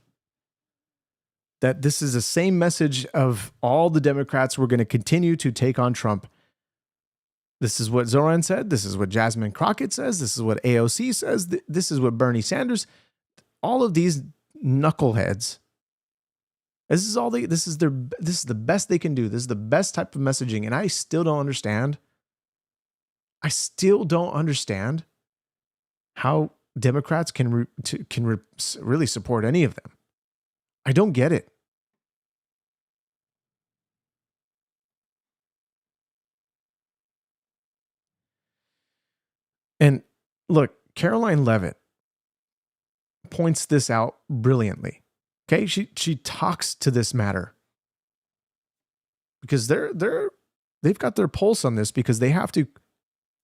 That this is the same message of all the Democrats were going to continue to take on Trump. This is what Zoran said. This is what Jasmine Crockett says. This is what AOC says. This is what Bernie Sanders, all of these knuckleheads. This is the best they can do. This is the best type of messaging. And I still don't understand. I still don't understand how Democrats can really support any of them. I don't get it. And look, Caroline Leavitt points this out brilliantly. Okay, she talks to this matter because they've got their pulse on this, because they have to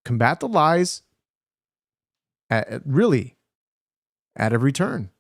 combat the lies at every turn.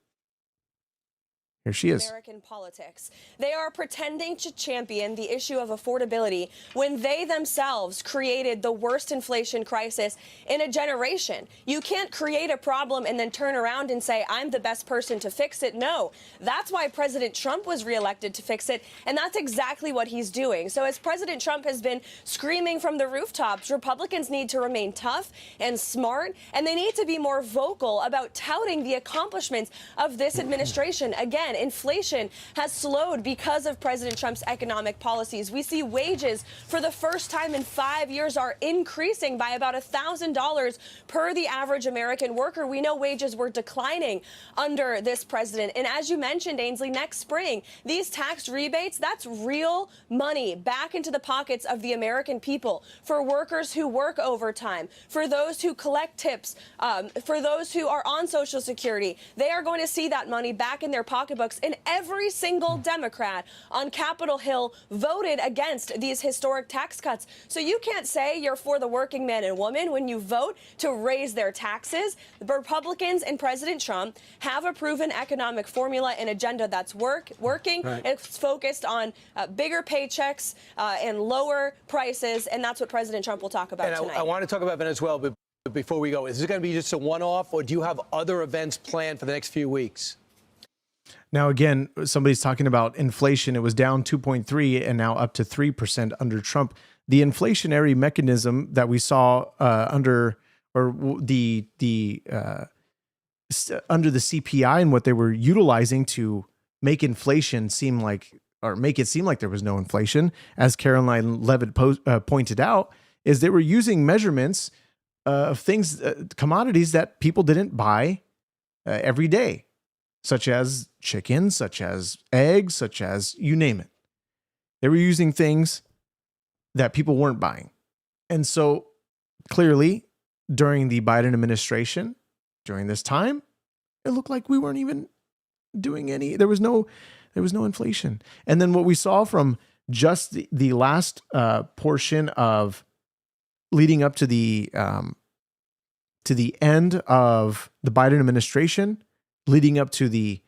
Here she is. American politics. They are pretending to champion the issue of affordability when they themselves created the worst inflation crisis in a generation. You can't create a problem and then turn around and say, I'm the best person to fix it. No, that's why President Trump was reelected, to fix it. And that's exactly what he's doing. So as President Trump has been screaming from the rooftops, Republicans need to remain tough and smart, and they need to be more vocal about touting the accomplishments of this administration. Again, inflation has slowed because of President Trump's economic policies. We see wages for the first time in 5 years are increasing by about $1,000 per the average American worker. We know wages were declining under this president. And as you mentioned, Ainsley, next spring, these tax rebates, that's real money back into the pockets of the American people, for workers who work overtime, for those who collect tips, for those who are on Social Security. They are going to see that money back in their pocketbooks. And every single Democrat on Capitol Hill voted against these historic tax cuts. So you can't say you're for the working man and woman when you vote to raise their taxes. The Republicans and President Trump have a proven economic formula and agenda that's working. Right. It's focused on bigger paychecks and lower prices, and that's what President Trump will talk about tonight. I want to talk about Venezuela, but before we go, is this going to be just a one-off, or do you have other events planned for the next few weeks? Now, again, somebody's talking about inflation. It was down 2.3 and now up to 3% under Trump. The inflationary mechanism that we saw under the CPI, and what they were utilizing to make inflation seem like, or make it seem like there was no inflation, as Caroline Leavitt pointed out, is they were using measurements of things, commodities that people didn't buy every day, such as chicken, such as eggs, such as you name it. They were using things that people weren't buying. And so clearly during the Biden administration, during this time, it looked like we weren't even doing any, there was no inflation. And then what we saw from just the last portion of leading up to the to the end of the Biden administration, leading up to the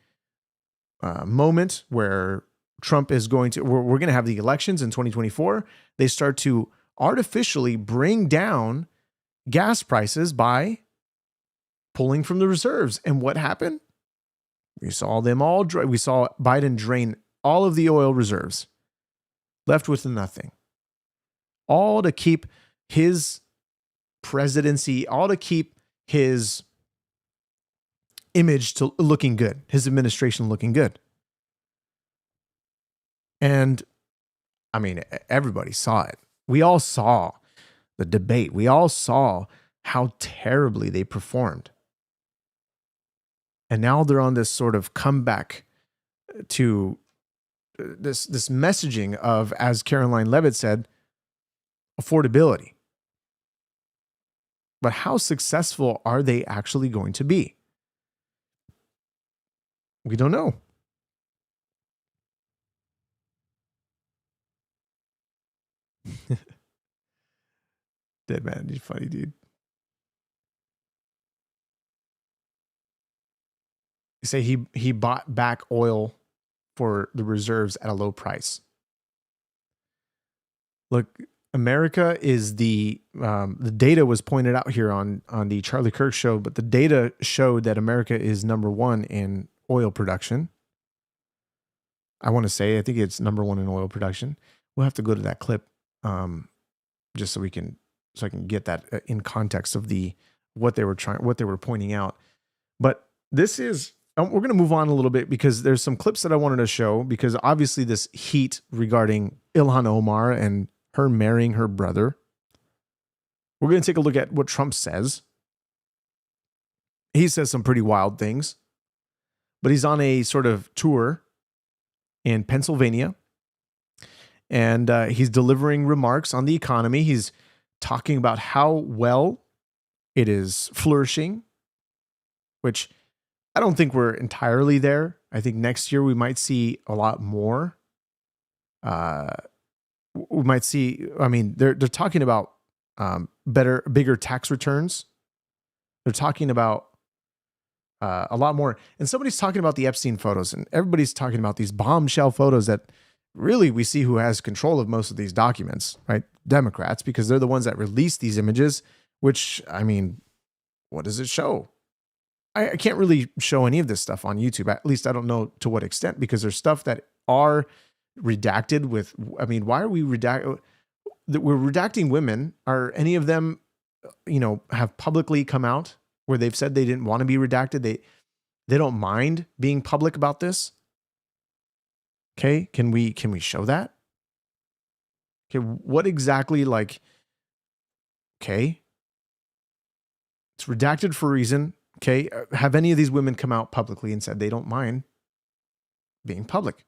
moment where Trump is we're going to have the elections in 2024, they start to artificially bring down gas prices by pulling from the reserves. And what happened? We saw them all. We saw Biden drain all of the oil reserves, left with nothing. All to keep his presidency, all to keep his image to looking good, his administration looking good. And I mean, everybody saw it. We all saw the debate. We all saw how terribly they performed. And now they're on this sort of comeback to this messaging of, as Caroline Leavitt said, affordability. But how successful are they actually going to be? We don't know. Dead man, you're funny, dude. You say he bought back oil for the reserves at a low price. Look, America is the data was pointed out here on the Charlie Kirk show, but the data showed that America is number one in oil production. I think it's number one in oil production. We'll have to go to that clip just so I can get that in context of what they were pointing out. But this is, we're going to move on a little bit because there's some clips that I wanted to show, because obviously this heat regarding Ilhan Omar and her marrying her brother. We're going to take a look at what Trump says. He says some pretty wild things, but he's on a sort of tour in Pennsylvania, and he's delivering remarks on the economy. He's talking about how well it is flourishing, which I don't think we're entirely there. I think next year we might see a lot more. We might see, they're talking about bigger tax returns. They're talking about a lot more. And somebody's talking about the Epstein photos, and everybody's talking about these bombshell photos that really we see who has control of most of these documents, right? Democrats, because they're the ones that release these images, which, what does it show? I can't really show any of this stuff on YouTube. At least I don't know to what extent, because there's stuff that are redacted with, why are we redacting? We're redacting women. Are any of them, have publicly come out where they've said they didn't want to be redacted? They don't mind being public about this. Okay. Can we show that? Okay. What exactly, okay. It's redacted for a reason. Okay. Have any of these women come out publicly and said they don't mind being public?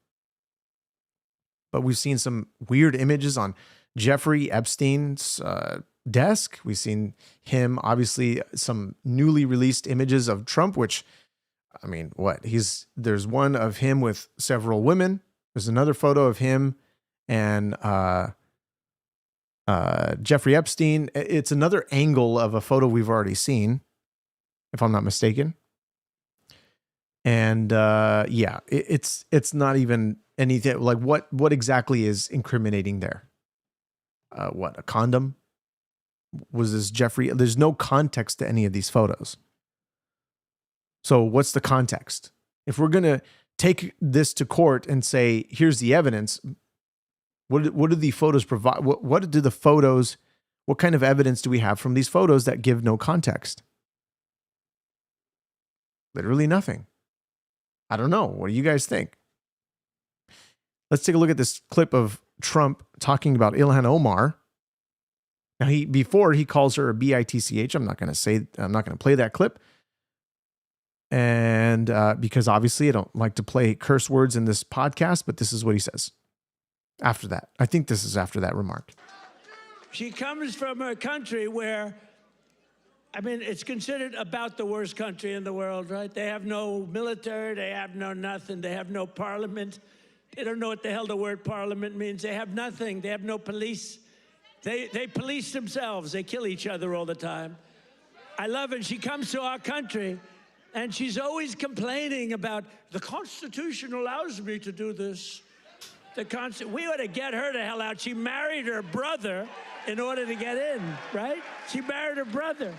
But we've seen some weird images on Jeffrey Epstein's desk. We've seen him, obviously, some newly released images of Trump, which, there's one of him with several women. There's another photo of him and Jeffrey Epstein. It's another angle of a photo we've already seen, if I'm not mistaken. And it's not even anything like what exactly is incriminating there? A condom? Was this Jeffrey? There's no context to any of these photos. So what's the context? If we're going to take this to court and say, here's the evidence, what do the photos provide? What kind of evidence do we have from these photos that give no context? Literally nothing. I don't know. What do you guys think? Let's take a look at this clip of Trump talking about Ilhan Omar. Now, before he calls her a bitch. I'm not going to play that clip. And because obviously I don't like to play curse words in this podcast, but this is what he says after that. I think this is after that remark. She comes from a country where, it's considered about the worst country in the world, right? They have no military, they have no nothing, they have no parliament. They don't know what the hell the word parliament means. They have nothing, they have no police. They police themselves, they kill each other all the time. I love it. She comes to our country, and she's always complaining about the Constitution allows me to do this. We ought to get her the hell out. She married her brother in order to get in, right? She married her brother.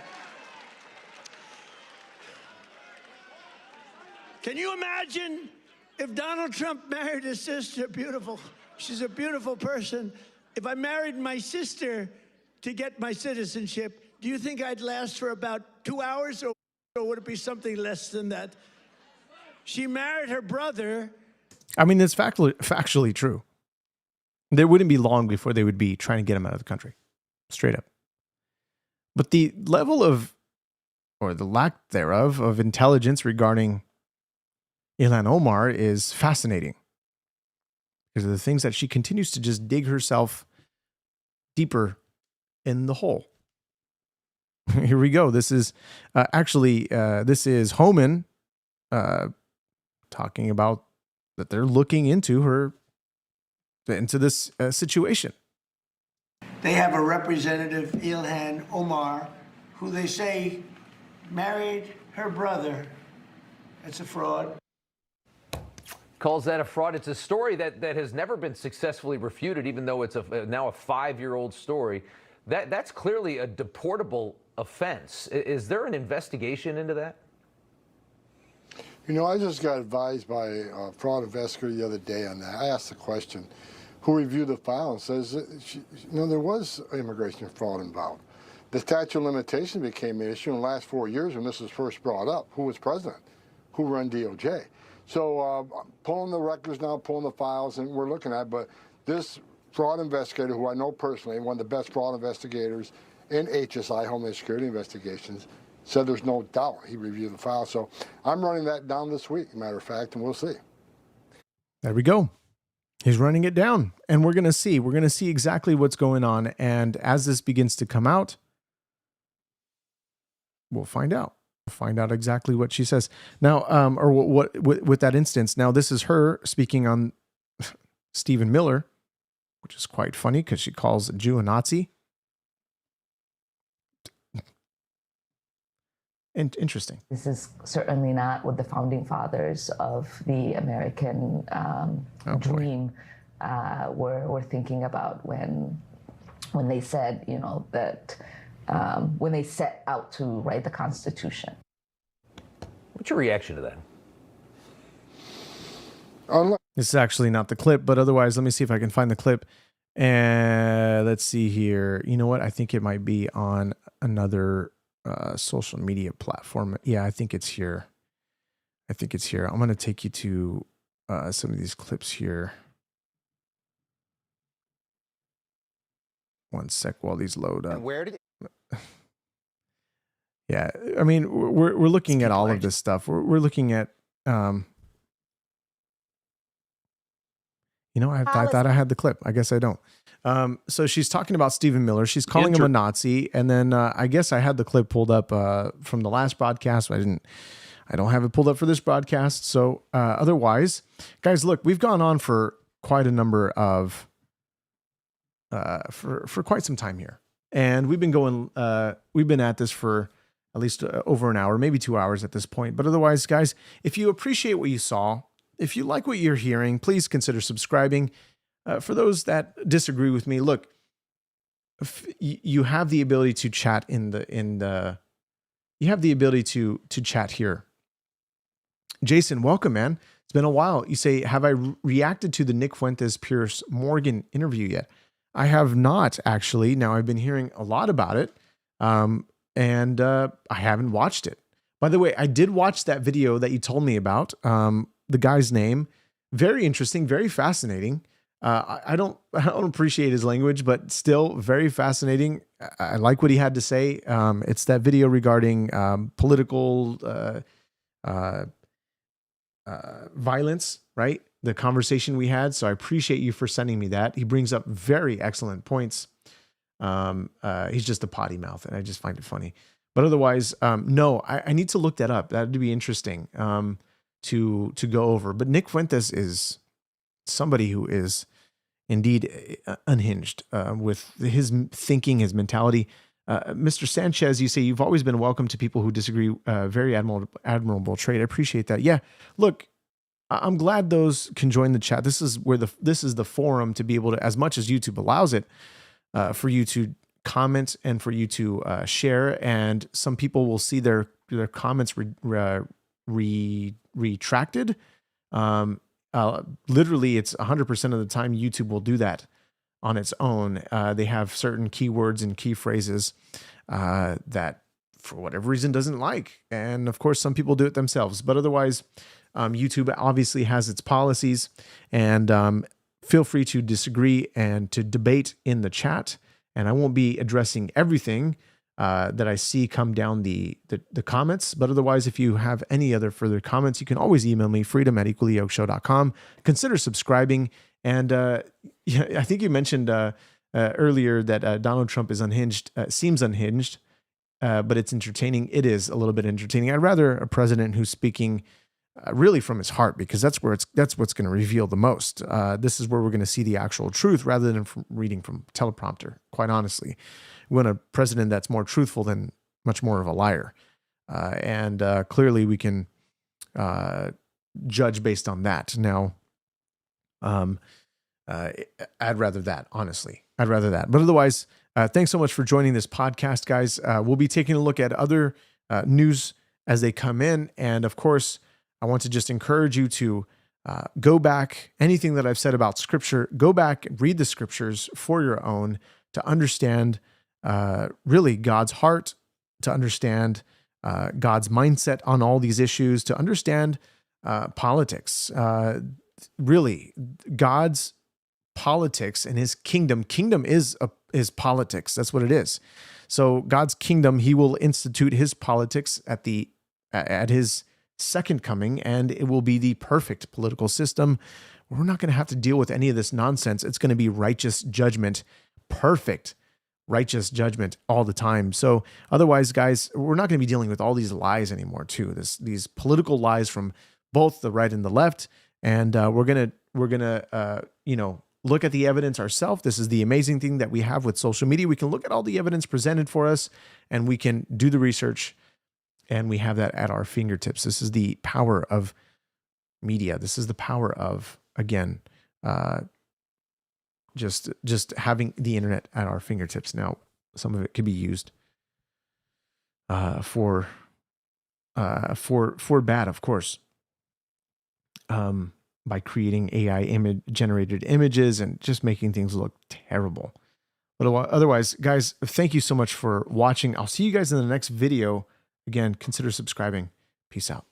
Can you imagine if Donald Trump married his sister? Beautiful. She's a beautiful person. If I married my sister to get my citizenship, do you think I'd last for about 2 hours, or would it be something less than that? She married her brother. I mean, it's factually true. There wouldn't be long before they would be trying to get him out of the country. Straight up. But the level of, or the lack thereof, of intelligence regarding Ilhan Omar is fascinating. Because of the things that she continues to just dig herself deeper in the hole. Here we go. This is this is Homan talking about that they're looking into this situation. They have a representative, Ilhan Omar, who they say married her brother. It's a fraud. Calls that a fraud. It's a story that has never been successfully refuted, even though it's now a 5-year-old story. That's clearly a deportable offense. Is there an investigation into that? You know, I just got advised by a fraud investigator the other day on that. I asked the question, who reviewed the file, and says that there was immigration fraud involved. The statute of limitations became an issue in the last 4 years when this was first brought up. Who was president? Who ran DOJ? So pulling the records now, pulling the files, and we're looking at, but this fraud investigator, who I know personally, one of the best fraud investigators in HSI, Homeland Security Investigations, said there's no doubt he reviewed the file. So I'm running that down this week, matter of fact, and we'll see. There we go. He's running it down, and we're going to see. We're going to see exactly what's going on. And as this begins to come out, we'll find out. We'll find out exactly what she says. Now, or what with that instance. Now, this is her speaking on Stephen Miller, which is quite funny because she calls a Jew a Nazi. And interesting. This is certainly not what the founding fathers of the American dream were thinking about when they said, that when they set out to write the Constitution. What's your reaction to that? This is actually not the clip, but otherwise, let me see if I can find the clip. And let's see here. You know what? I think it might be on another social media platform. Yeah, I think it's here. I'm going to take you to some of these clips here. One sec while these load up. And where did Yeah, I mean, we're looking at all of this stuff. We're looking at, I thought I had the clip. I guess I don't. So she's talking about Stephen Miller. She's calling him a Nazi, and then I guess I had the clip pulled up from the last broadcast. I don't have it pulled up for this broadcast. So otherwise, guys, look, we've gone on for quite a number of for quite some time here, and we've been at this for at least over an hour, maybe 2 hours at this point. But otherwise, guys, if you appreciate what you saw, if you like what you're hearing, please consider subscribing. For those that disagree with me, look, you have the ability to chat you have the ability to chat here. Jason, welcome, man. It's been a while. You say, have I reacted to the Nick Fuentes Pierce Morgan interview yet? I have not, actually. Now, I've been hearing a lot about it, and I haven't watched it. By the way, I did watch that video that you told me about. The guy's name, very interesting, very fascinating. I don't appreciate his language, but still very fascinating. I like what he had to say. It's that video regarding political violence, right? The conversation we had. So I appreciate you for sending me that. He brings up very excellent points. He's just a potty mouth, and I just find it funny. But otherwise, no, I need to look that up. That'd be interesting to go over. But Nick Fuentes is somebody who is indeed unhinged with his thinking, his mentality. Mr. Sanchez, you say you've always been welcome to people who disagree. Very admirable trait. I appreciate that. Yeah, look, I'm glad those can join the chat. This is where this is the forum to be able to, as much as YouTube allows it, for you to comment and for you to share. And some people will see their comments retracted. Literally, it's 100% of the time YouTube will do that on its own. They have certain keywords and key phrases that, for whatever reason, doesn't like. And of course, some people do it themselves. But otherwise, YouTube obviously has its policies. And feel free to disagree and to debate in the chat. And I won't be addressing everything that I see come down the comments. But otherwise, if you have any other further comments, you can always email me, freedom@equallyyokeshow.com. Consider subscribing. And I think you mentioned earlier that Donald Trump is unhinged, seems unhinged, but it's entertaining. It is a little bit entertaining. I'd rather a president who's speaking really from his heart, because that's what's going to reveal the most. This is where we're going to see the actual truth rather than from reading from teleprompter, quite honestly. We want a president that's more truthful than much more of a liar. And clearly we can judge based on that. Now, I'd rather that, honestly. I'd rather that. But otherwise, thanks so much for joining this podcast, guys. We'll be taking a look at other news as they come in. And of course, I want to just encourage you to go back, anything that I've said about scripture, go back, read the scriptures for your own to understand really God's heart, to understand God's mindset on all these issues, to understand politics. Really, God's politics and his kingdom. Kingdom is politics. That's what it is. So God's kingdom, he will institute his politics at his second coming, and it will be the perfect political system. We're not going to have to deal with any of this nonsense. It's going to be righteous judgment, perfect righteous judgment all the time. So otherwise, guys, we're not going to be dealing with all these lies anymore too. These political lies from both the right and the left. And we're gonna look at the evidence ourselves. This is the amazing thing that we have with social media. We can look at all the evidence presented for us, and we can do the research, and we have that at our fingertips. This is the power of media. This is the power of, again, just having the internet at our fingertips. Now, some of it could be used for bad, of course. By creating AI generated images and just making things look terrible. But otherwise, guys, thank you so much for watching. I'll see you guys in the next video. Again, consider subscribing. Peace out.